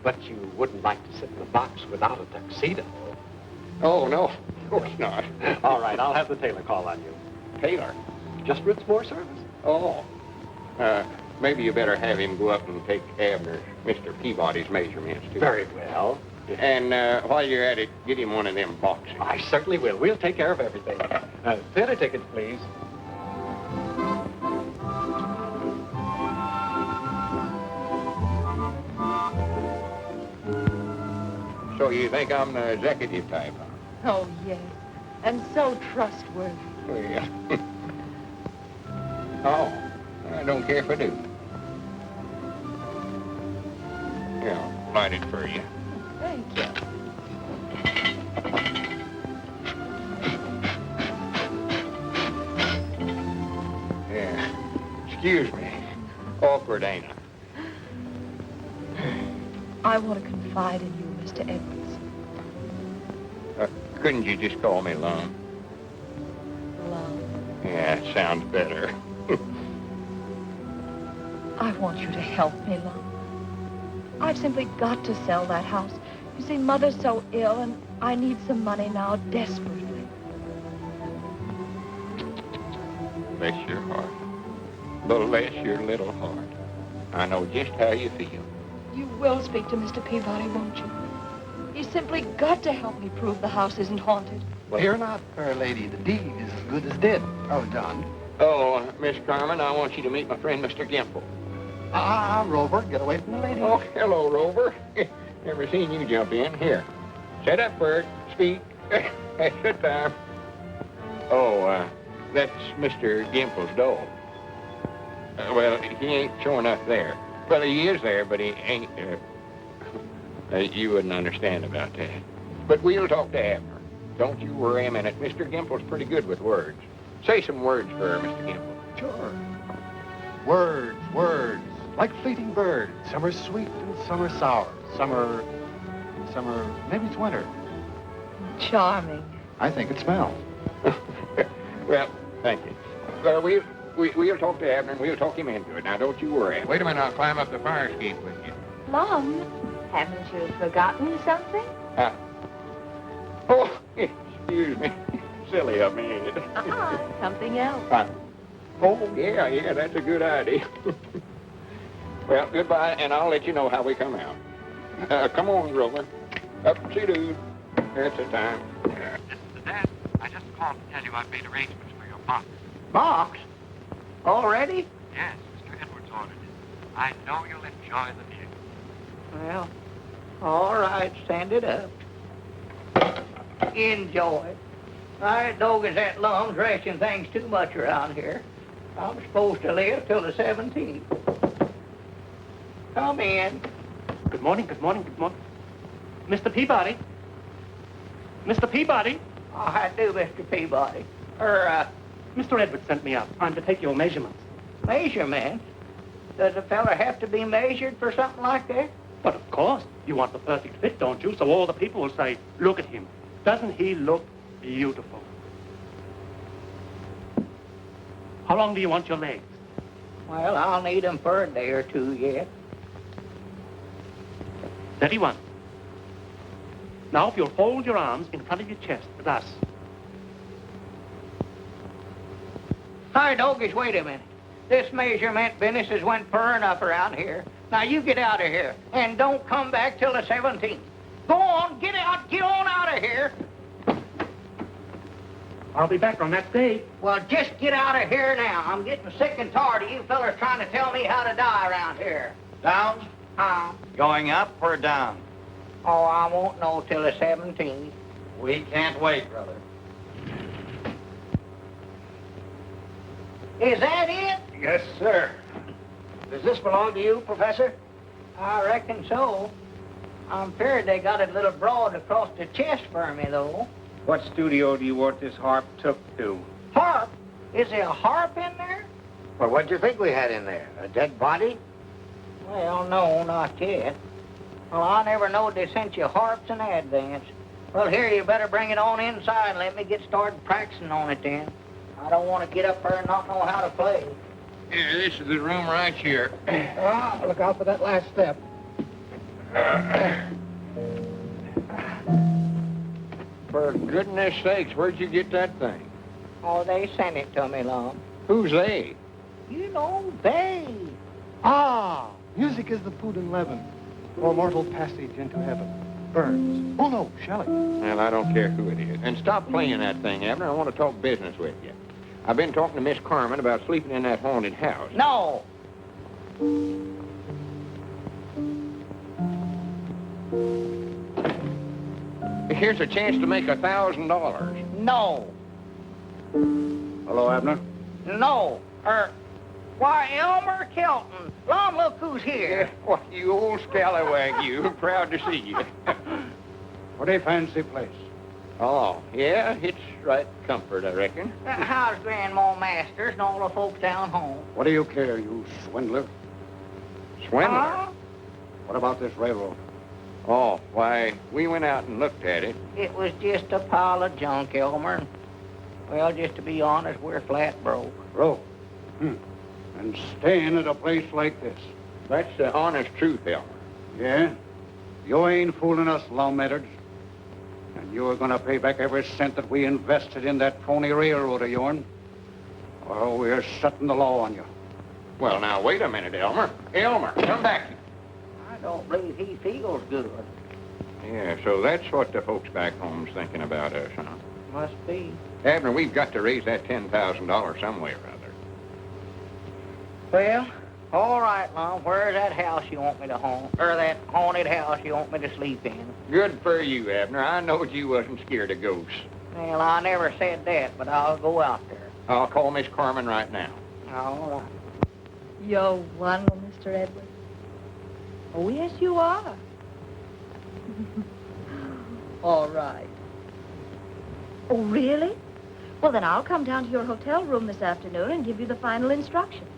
But you wouldn't like to sit in the box without a tuxedo. Oh, no, of course not. All right, I'll have the tailor call on you. Tailor? Just Ritzmore service. Oh. Maybe you better have him go up and take Abner, Mr. Peabody's measurements, too. Very well. And while you're at it, get him one of them boxes. I certainly will. We'll take care of everything. Theater tickets, please. So you you think I'm the executive type, huh? Oh, yes. And so trustworthy. Well, oh, I don't care if I do. Yeah, light it for you. Thank you. Yeah. Excuse me. Awkward, ain't I? I want to confide in you, Mr. Edwards. Couldn't you just call me Lum? Love. Yeah, it sounds better. I want you to help me, Lum. I've simply got to sell that house. You see, Mother's so ill, and I need some money now desperately. Bless your heart. Bless your little heart. I know just how you feel. You will speak to Mr. Peabody, won't you? He's simply got to help me prove the house isn't haunted. Well, fear not, fair lady. The deed is as good as dead. Oh, done. Oh, Miss Carmen, I want you to meet my friend, Mr. Gimple. Rover, get away from the lady. Oh, hello, Rover. Never seen you jump in. Here. Shut up, Bert. Speak. It's good time. Oh, that's Mr. Gimple's dog. Well, he ain't showing up there. Well, he is there, but he ain't, you wouldn't understand about that. But we'll talk to Abner. Don't you worry a minute. Mr. Gimple's pretty good with words. Say some words for her, Mr. Gimple. Sure. Words, words, like fleeting birds. Some are sweet and some are sour. Some are, maybe it's winter. Charming. I think it smells. Well, thank you. Well, we'll talk to Abner and we'll talk him into it. Now, don't you worry. Wait a minute, I'll climb up the fire escape with you. Lum, haven't you forgotten something? Oh, excuse me. Silly of me, ain't it? Something else. Oh, yeah, that's a good idea. Well, goodbye, and I'll let you know how we come out. Come on, Rover. Up-see-doo. That's the time. Dad, I just called to tell you I've made arrangements for your box. Box? Already? Yes, Mr. Edwards ordered it. I know you'll enjoy the view. Well, all right, send it up. Enjoy. I dog is that Lum's dressing things too much around here. I'm supposed to live till the 17th. Come in. Good morning, good morning, good morning. Mr. Peabody? Mr. Peabody? I do, Mr. Peabody. Mr. Edwards sent me up. I'm to take your measurements. Measurements? Does a fella have to be measured for something like that? But of course, you want the perfect fit, don't you? So all the people will say, look at him. Doesn't he look beautiful? How long do you want your legs? Well, I'll need them for a day or two yet. 31. Now, if you'll fold your arms in front of your chest, thus. Hi, doggies, wait a minute. This measurement business has went fur enough around here. Now, you get out of here, and don't come back till the 17th. Go on, get out, get on out of here. I'll be back on that day. Well, just get out of here now. I'm getting sick and tired of you fellas trying to tell me how to die around here. Down? Going up or down? Oh, I won't know till the 17th. We can't wait, brother. Is that it? Yes, sir. Does this belong to you, Professor? I reckon so. I'm feared they got it a little broad across the chest for me, though. What studio do you want this harp took to? Harp? Is there a harp in there? Well, what'd you think we had in there? A dead body? Well, no, not yet. Well, I never knowed they sent you harps in advance. Well, here, you better bring it on inside and let me get started practicing on it then. I don't want to get up there and not know how to play. Yeah, this is the room right here. Look out for that last step. For goodness sakes, where'd you get that thing? Oh, they sent it to me, Lum. Who's they? You know, they. Music is the food and leaven, or mortal passage into heaven. Burns. Oh, no, Shelley. Well, I don't care who it is. And stop playing that thing, Abner. I want to talk business with you. I've been talking to Miss Carmen about sleeping in that haunted house. No. Here's a chance to make $1,000. No. Hello, Abner? No. Why, Elmer Kelton. Lom, look who's here. What, you old scallywag, you. Proud to see you. Pretty fancy place. Oh, yeah, it's right comfort, I reckon. How's Grandma Masters and all the folks down home? What do you care, you swindler? Swindler? Huh? What about this railroad? Oh, why, we went out and looked at it. It was just a pile of junk, Elmer. Well, just to be honest, we're flat broke. Broke? And staying at a place like this. That's the honest truth, Elmer. Yeah? You ain't fooling us, lawmakers. And you're gonna pay back every cent that we invested in that phony railroad of yourn. Or we're setting the law on you. Well, now, wait a minute, Elmer. Elmer, come back. I don't believe he feels good. Yeah, so that's what the folks back home's thinking about us, huh? Must be. Abner, we've got to raise that $10,000 some way or other. Well, all right, Mom. Where's that house you want me to haunt? Or that haunted house you want me to sleep in? Good for you, Abner. I knowed you wasn't scared of ghosts. Well, I never said that, but I'll go out there. I'll call Miss Carmen right now. All right. You're wonderful, Mr. Edwards. Oh, yes, you are. All right. Oh, really? Well, then I'll come down to your hotel room this afternoon and give you the final instructions.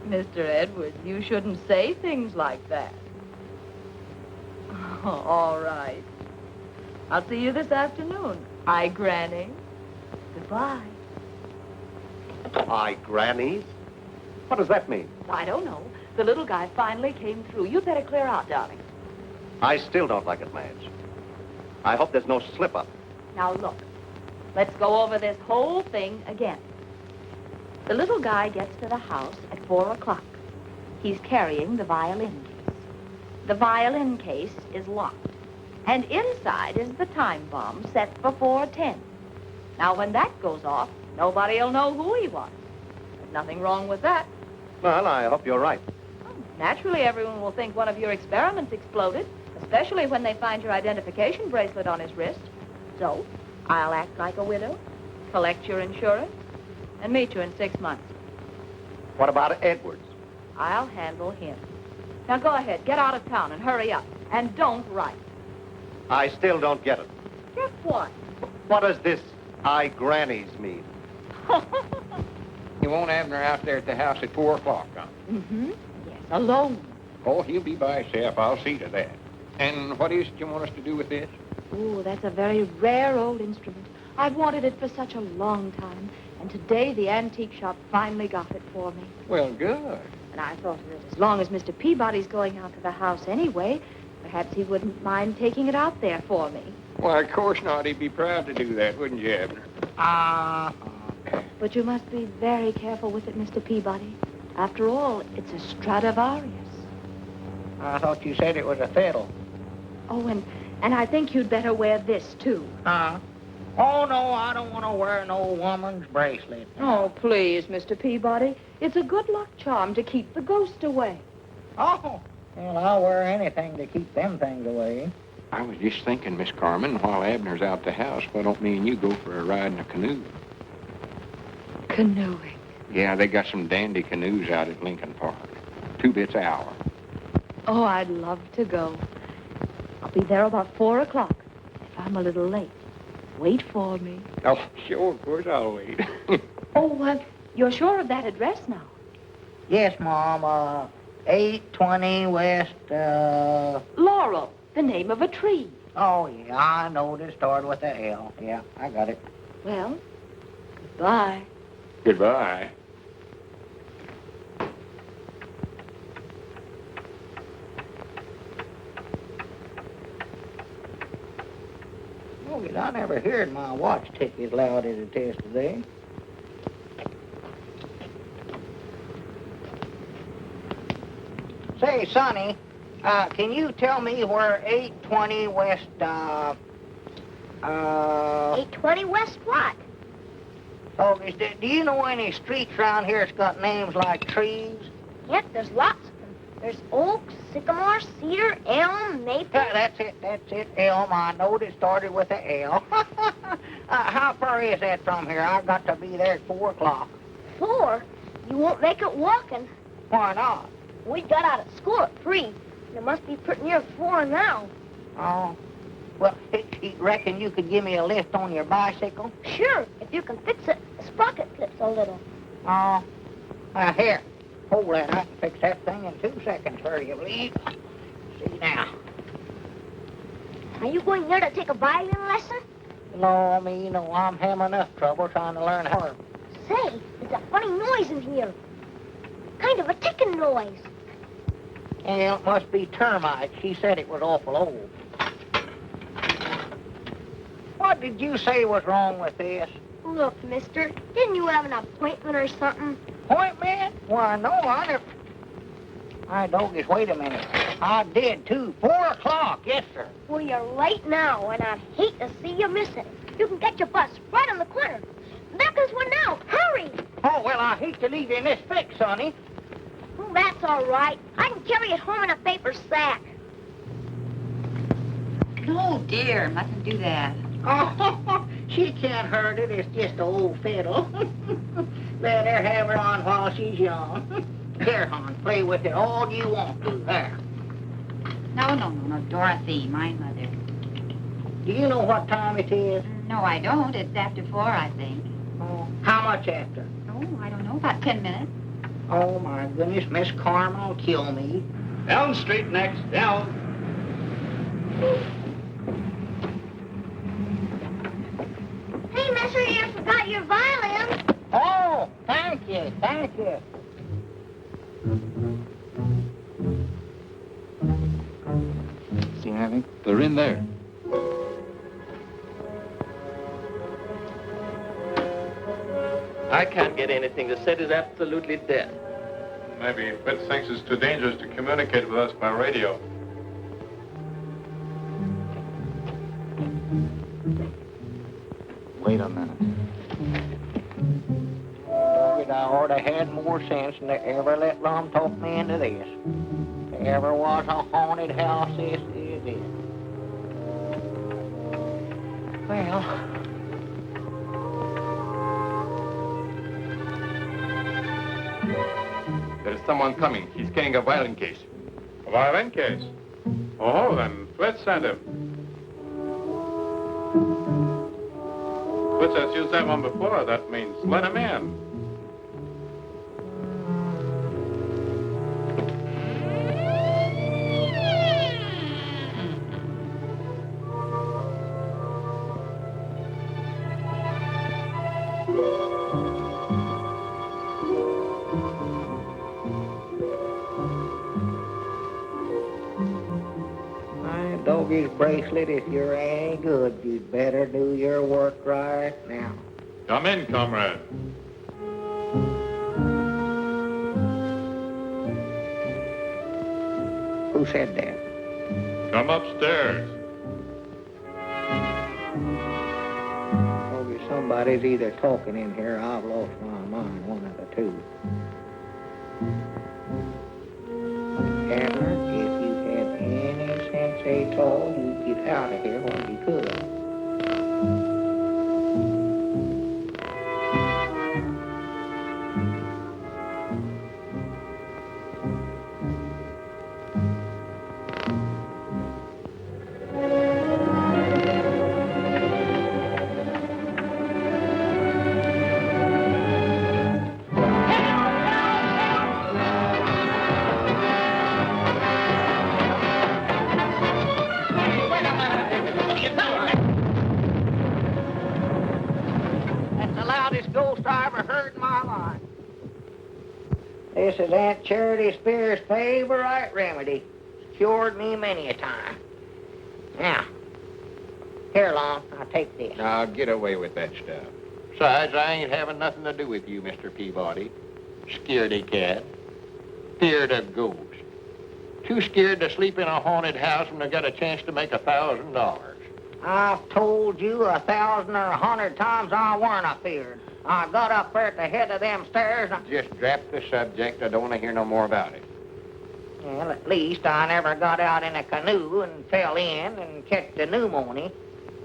Mr. Edwards, you shouldn't say things like that. Oh, all right. I'll see you this afternoon. Aye, Granny. Goodbye. Aye, grannies? What does that mean? I don't know. The little guy finally came through. You'd better clear out, darling. I still don't like it, Madge. I hope there's no slip-up. Now, look. Let's go over this whole thing again. The little guy gets to the house at 4 o'clock. He's carrying the violin case. The violin case is locked. And inside is the time bomb set for 4:10. Now, when that goes off, nobody'll know who he was. There's nothing wrong with that. Well, I hope you're right. Naturally, everyone will think one of your experiments exploded, especially when they find your identification bracelet on his wrist. So, I'll act like a widow, collect your insurance, and meet you in 6 months. What about Edwards? I'll handle him. Now, go ahead, get out of town and hurry up. And don't write. I still don't get it. Get what? What does this "I grannies" mean? You want Abner out there at the house at 4 o'clock, huh? Mm-hmm. Yes, alone. Oh, he'll be by himself. I'll see to that. And what is it you want us to do with this? Oh, that's a very rare old instrument. I've wanted it for such a long time. And today the antique shop finally got it for me. Well, good. And I thought that as long as Mr. Peabody's going out to the house anyway, perhaps he wouldn't mind taking it out there for me. Why, of course not. He'd be proud to do that, wouldn't you, Abner? But you must be very careful with it, Mr. Peabody. After all, it's a Stradivarius. I thought you said it was a fiddle. Oh, and I think you'd better wear this, too. Oh, no, I don't want to wear no woman's bracelet. Oh, please, Mr. Peabody. It's a good luck charm to keep the ghost away. Oh, well, I'll wear anything to keep them things away. I was just thinking, Miss Carmen, while Abner's out the house, why don't me and you go for a ride in a canoe? Canoeing. Yeah, they got some dandy canoes out at Lincoln Park. 2 bits an hour. Oh, I'd love to go. I'll be there about 4 o'clock. If I'm a little late, wait for me. Oh, sure, of course I'll wait. You're sure of that address now? Yes, Mom. 820 West, Laurel, the name of a tree. Oh, yeah, I know this started with a L. Yeah, I got it. Well, goodbye. Goodbye. Oh, I never heard my watch tick as loud as it is today. Say, Sonny, can you tell me where 820 West, 820 West what? Oh, do you know any streets around here that's got names like trees? Yep, there's lots of them. There's oak, sycamore, cedar, elm, maple. That's it, elm. I knowed it started with a L. How far is that from here? I've got to be there at 4 o'clock. 4? You won't make it walking. Why not? We got out of school at 3. It must be pretty near 4 now. Oh. Well, you reckon you could give me a lift on your bicycle? Sure, if you can fix it. The sprocket clips a little. Oh. Here. Hold that. I can fix that thing in 2 seconds, for you believe. See now. Are you going there to take a violin lesson? No, no. I'm having enough trouble trying to learn how. Say, there's a funny noise in here. Kind of a ticking noise. Yeah, it must be termites. She said it was awful old. What did you say was wrong with this? Look, mister, didn't you have an appointment or something? Appointment? Why, no, I never... My doggies, wait a minute. I did, too. 4 o'clock, yes, sir. Well, you're late now, and I'd hate to see you miss it. You can get your bus right on the corner. There comes one now. Hurry! Oh, well, I hate to leave you in this fix, sonny. Oh, that's all right. I can carry it home in a paper sack. No, dear, mustn't do that. Oh, she can't hurt it. It's just an old fiddle. Let her have her on while she's young. Here, hon, play with it all you want to. There. No, Dorothy, my mother. Do you know what time it is? No, I don't. It's after 4, I think. Oh, how much after? Oh, I don't know, about 10 minutes. Oh, my goodness, Miss Carmen will kill me. Elm Street next, Elm. Hey, mister, you forgot your violin. Oh, thank you. See anything? They're in there. I can't get anything. The set is absolutely dead. Maybe Fitz thinks it's too dangerous to communicate with us by radio. Wait a minute. I ought to had more sense than to ever let Rum talk me into this. If there ever was a haunted house, this is it. Well... There's someone coming. He's carrying a violin case. A violin case? Oh, then Fitz sent him. Fitz has used that one before. That means let him in. Doggy's bracelet, if you're any good, you'd better do your work right now. Come in, comrade. Who said that? Come upstairs. Doggy, somebody's either talking in here or I've lost my mind, one of the two. Abner, if you had any sense at all, you'd get out of here when you could. This is Aunt Charity Spears' favorite remedy. It's cured me many a time. Now, here, Lon, I'll take this. Now, get away with that stuff. Besides, I ain't having nothing to do with you, Mr. Peabody. Scaredy cat. Feared of ghosts. Too scared to sleep in a haunted house when I got a chance to make $1,000. I've told you 1,000 or 100 times I weren't afeared. I got up there at the head of them stairs and... Just drop the subject. I don't want to hear no more about it. Well, at least I never got out in a canoe and fell in and catch the pneumonia.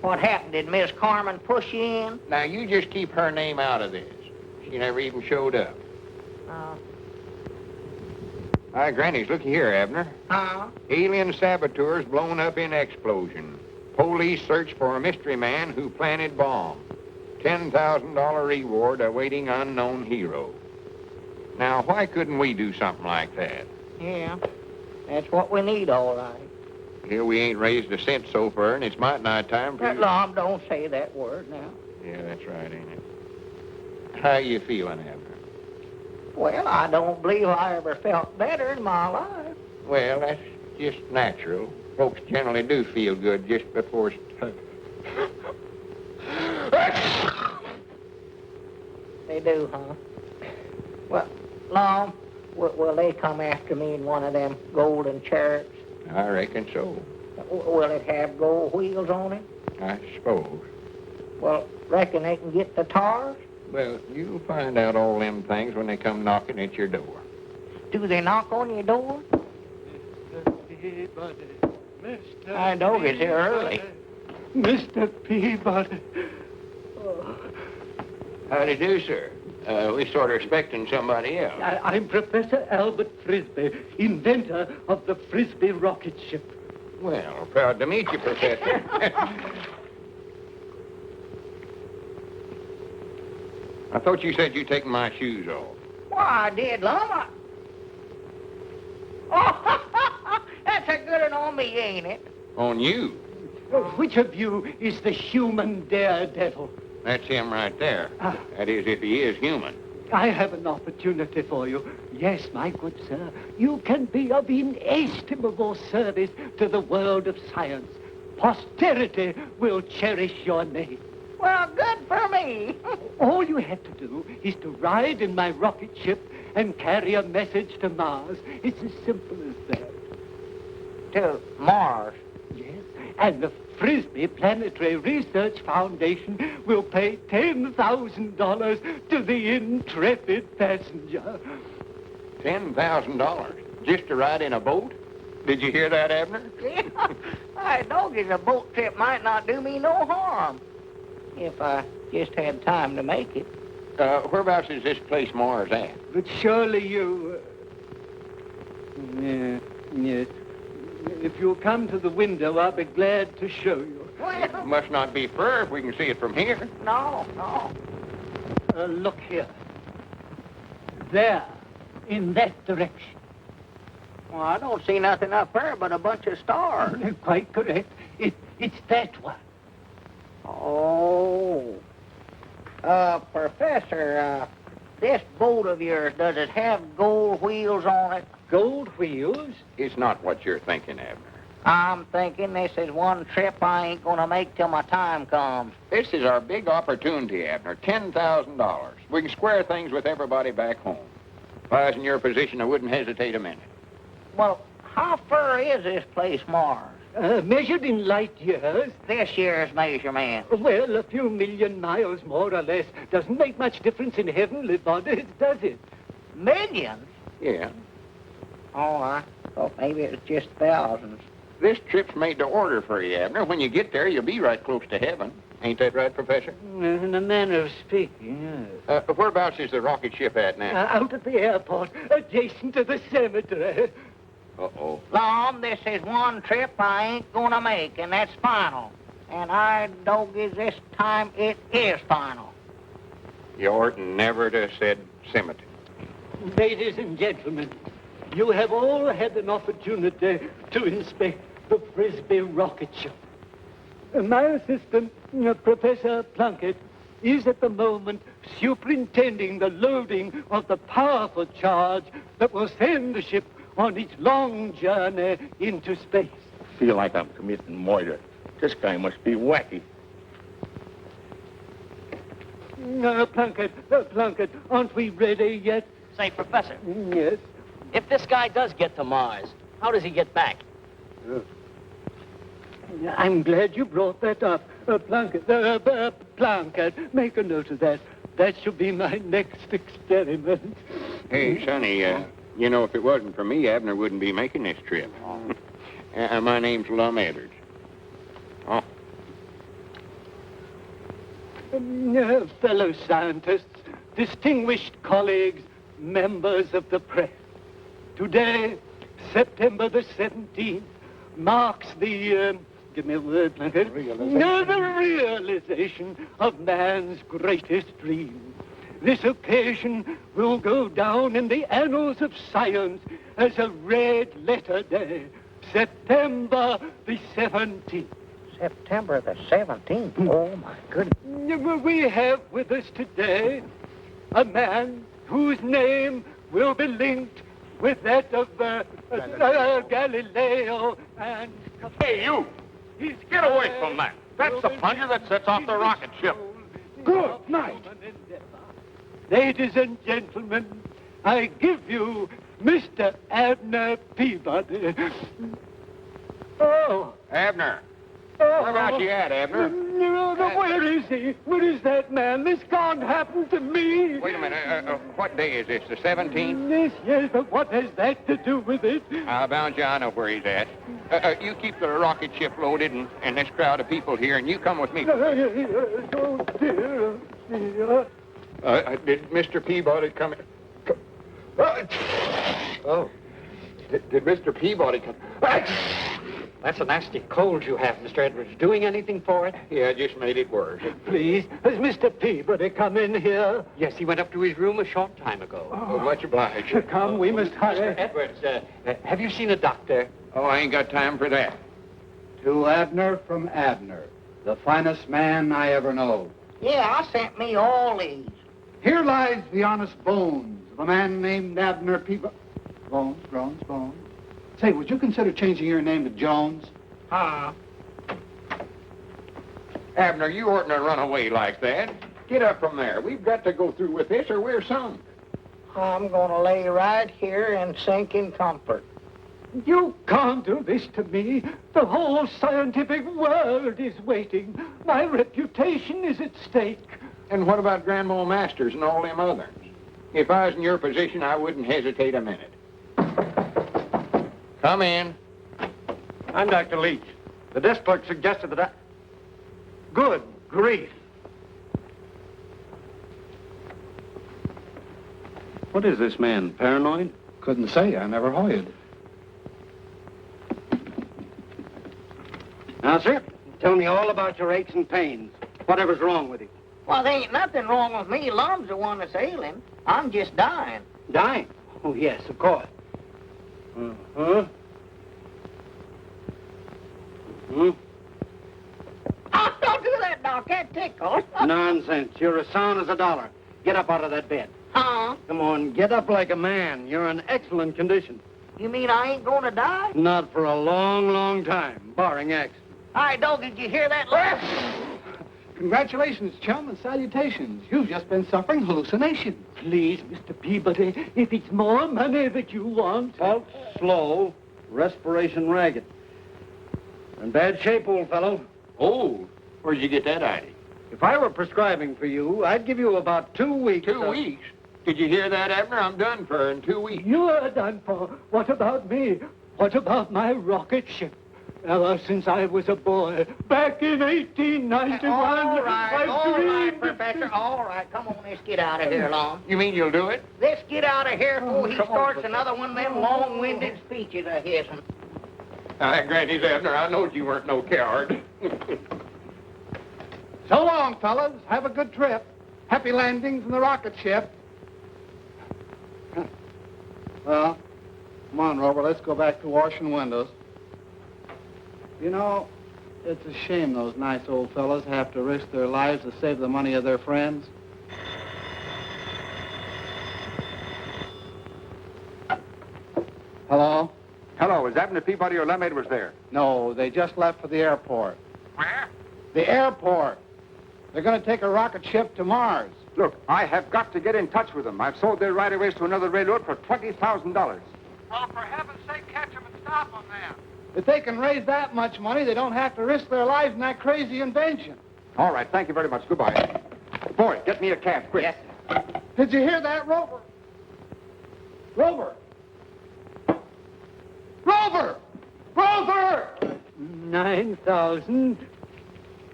What happened? Did Miss Carmen push you in? Now, you just keep her name out of this. She never even showed up. Hi, Granny's. Looky here, Abner. Huh? Alien saboteurs blown up in explosion. Police search for a mystery man who planted bomb. $10,000 reward awaiting unknown hero. Now, why couldn't we do something like that? Yeah, that's what we need, all right. Here we ain't raised a cent so far, and it's might nigh time for you. Lom, don't say that word now. Yeah, that's right, ain't it? How you feeling, Abner? Well, I don't believe I ever felt better in my life. Well, that's just natural. Folks generally do feel good just before... They do, huh? Well, Lom, will they come after me in one of them golden chariots? I reckon so. Will it have gold wheels on it? I suppose. Well, reckon they can get the tars? Well, you'll find out all them things when they come knocking at your door. Do they knock on your door? Mr. Peabody, Mr. I know it's here early. Mr. Peabody. How do you do, sir? We sort of expecting somebody else. I'm Professor Albert Frisbee, inventor of the Frisbee rocket ship. Well, proud to meet you, Professor. I thought you said you'd taken my shoes off. Why, I did, Lom. Oh, that's a good one on me, ain't it? On you? Which of you is the human daredevil? That's him right there. That is, if he is human. I have an opportunity for you. Yes, my good sir. You can be of inestimable service to the world of science. Posterity will cherish your name. Well, good for me. All you have to do is to ride in my rocket ship and carry a message to Mars. It's as simple as that. To Mars? Yes, and the Frisbee Planetary Research Foundation will pay $10,000 to the intrepid passenger. $10,000? Just to ride in a boat? Did you hear that, Abner? Yeah, I know a boat trip might not do me no harm. If I just had time to make it. Whereabouts is this place Mars at? But surely you... Yes. If you'll come to the window, I'll be glad to show you. Well... Must not be far if we can see it from here. No. Look here. There, in that direction. Well, I don't see nothing up there but a bunch of stars. Quite correct. It's that one. Oh. Professor, this boat of yours, does it have gold wheels on it? Gold wheels? It's not what you're thinking, Abner. I'm thinking this is one trip I ain't gonna make till my time comes. This is our big opportunity, Abner. $10,000. We can square things with everybody back home. If I was in your position, I wouldn't hesitate a minute. Well, how far is this place, Mars? Measured in light years. This year's measurement. Well, a few million miles, more or less. Doesn't make much difference in heavenly bodies, does it? Millions? Yeah. Oh, I thought maybe it was just thousands. This trip's made to order for you, Abner. When you get there, you'll be right close to heaven. Ain't that right, Professor? In a manner of speaking, yes. Whereabouts is the rocket ship at now? Out at the airport, adjacent to the cemetery. Uh-oh. Lom, this is one trip I ain't gonna make, and that's final. And I doggies this time it is final. You oughtn't never to have said cemetery. Ladies and gentlemen, you have all had an opportunity to inspect the Frisbee rocket ship. My assistant, Professor Plunkett, is at the moment superintending the loading of the powerful charge that will send the ship on its long journey into space. I feel like I'm committing murder. This guy must be wacky. Plunkett, aren't we ready yet? Say, Professor. Yes? If this guy does get to Mars, how does he get back? I'm glad you brought that up. Plunkett, make a note of that. That should be my next experiment. Hey, Sonny, You know, if it wasn't for me, Abner wouldn't be making this trip. My name's Lum Edwards. Oh. Fellow scientists, distinguished colleagues, members of the press. Today, September the 17th, marks the, give me a word, Plunkett. The realization of man's greatest dream. This occasion will go down in the annals of science as a red letter day, September the 17th. September the 17th? Oh, my goodness. We have with us today a man whose name will be linked with that of Galileo and... Hey, you! Get away from that. That's the plunger that sets off the rocket ship. Good night. Ladies and gentlemen, I give you Mr. Abner Peabody. Oh. Abner. Oh. Where about you at, Abner? Where is he? Where is that man? This can't happen to me. Wait a minute. What day is this? The 17th? Yes, but what has that to do with it? I'll bound you, I know where he's at. You keep the rocket ship loaded and this crowd of people here, and you come with me. Oh, dear. Did Mr. Peabody come in? Oh. Did Mr. Peabody come? That's a nasty cold you have, Mr. Edwards. Doing anything for it? Yeah, just made it worse. Please, has Mr. Peabody come in here? Yes, he went up to his room a short time ago. Oh, much obliged. Come, we must hurry. Mr. Edwards, have you seen a doctor? Oh, I ain't got time for that. To Abner from Abner, the finest man I ever know. Yeah, I sent me all these. Here lies the honest bones of a man named Abner Peabody. Bones. Say, would you consider changing your name to Jones? Abner, you oughtn't to run away like that. Get up from there. We've got to go through with this or we're sunk. I'm going to lay right here and sink in comfort. You can't do this to me. The whole scientific world is waiting. My reputation is at stake. And what about Grandma Masters and all them others? If I was in your position, I wouldn't hesitate a minute. Come in. I'm Dr. Leach. The desk clerk suggested that I... Good grief. What is this man, paranoid? Couldn't say. I never hired. Now, sir, tell me all about your aches and pains. Whatever's wrong with you. Well, there ain't nothing wrong with me. Lum's the one that's ailing. I'm just dying. Dying? Oh, yes, of course. Oh, don't do that, Doc. That tickles. Nonsense. You're as sound as a dollar. Get up out of that bed. Huh? Come on, get up like a man. You're in excellent condition. You mean I ain't going to die? Not for a long, long time, barring accident. All right, Doc, did you hear that laugh? Congratulations, chum, and salutations. You've just been suffering hallucinations. Please, Mr. Peabody, if it's more money that you want... Pulse slow, respiration ragged. In bad shape, old fellow. Old? Where'd you get that idea? If I were prescribing for you, I'd give you about 2 weeks. 2 weeks? Did you hear that, Abner? I'm done for in 2 weeks. You are done for. What about me? What about my rocket ship? Ever since I was a boy, back in 1891, All right, dreamed... Professor. All right, come on, let's get out of here, Lum. You mean you'll do it? Let's get out of here before he come on, starts Professor. another one of them long-winded speeches of his. Now, granted, Abner, I knowed you weren't no coward. So long, fellas. Have a good trip. Happy landings in the rocket ship. Well, come on, Rover. Let's go back to washing windows. You know, it's a shame those nice old fellas have to risk their lives to save the money of their friends. Hello? Hello, is Abner Peabody or Lum Edwards there? No, they just left for the airport. Where? The airport. They're going to take a rocket ship to Mars. Look, I have got to get in touch with them. I've sold their right-of-ways to another railroad for $20,000. Oh, for heaven's sake, catch them and stop them now. If they can raise that much money, they don't have to risk their lives in that crazy invention. All right, thank you very much. Goodbye. Boy, get me a cab, quick. Yes, Did you hear that, Rover? Rover, Rover! Rover! 9,000,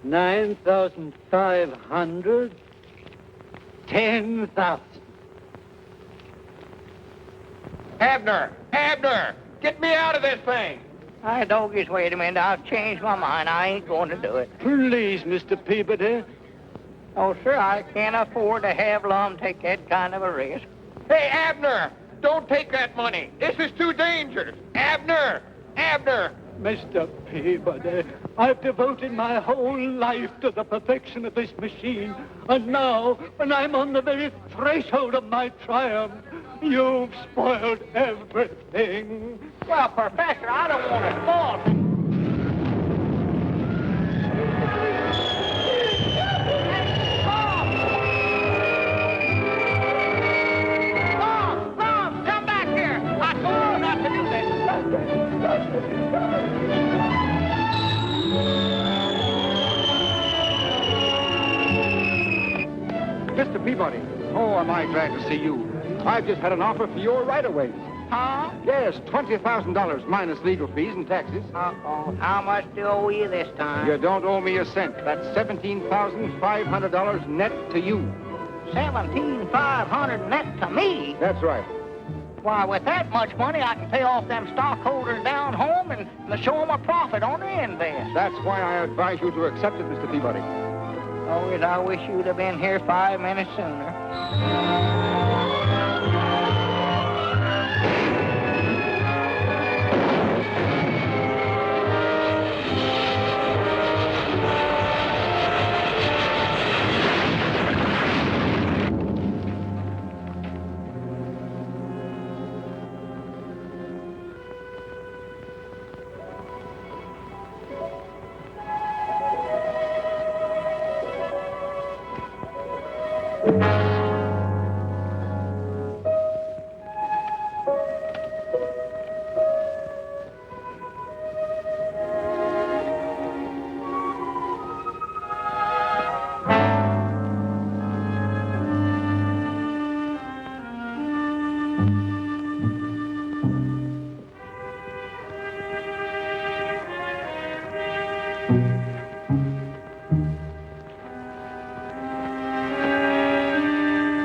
9,500, 10,000. Abner! Abner! Get me out of this thing! I doggies, wait a minute. I've changed my mind. I ain't going to do it. Please, Mr. Peabody. Oh, sir, I can't afford to have Lum take that kind of a risk. Hey, Abner! Don't take that money. This is too dangerous. Abner! Abner! Mr. Peabody, I've devoted my whole life to the perfection of this machine. And now, when I'm on the very threshold of my triumph, you've spoiled everything. Well, Professor, I don't want to fall. Lum, come back here. I told you not to do this. Mr. Peabody, oh, am I glad to see you. I've just had an offer for your right-of-ways. Huh? Yes, $20,000 minus legal fees and taxes. Uh-oh. How much do I owe you this time? You don't owe me a cent. That's $17,500 net to you. $17,500 net to me? That's right. Why, with that much money, I can pay off them stockholders down home and show them a profit on their invest. That's why I advise you to accept it, Mr. Peabody. Oh, yes, I wish you'd have been here 5 minutes sooner.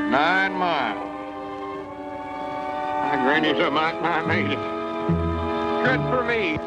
9 miles. My granny's a mite I made it. Good for me.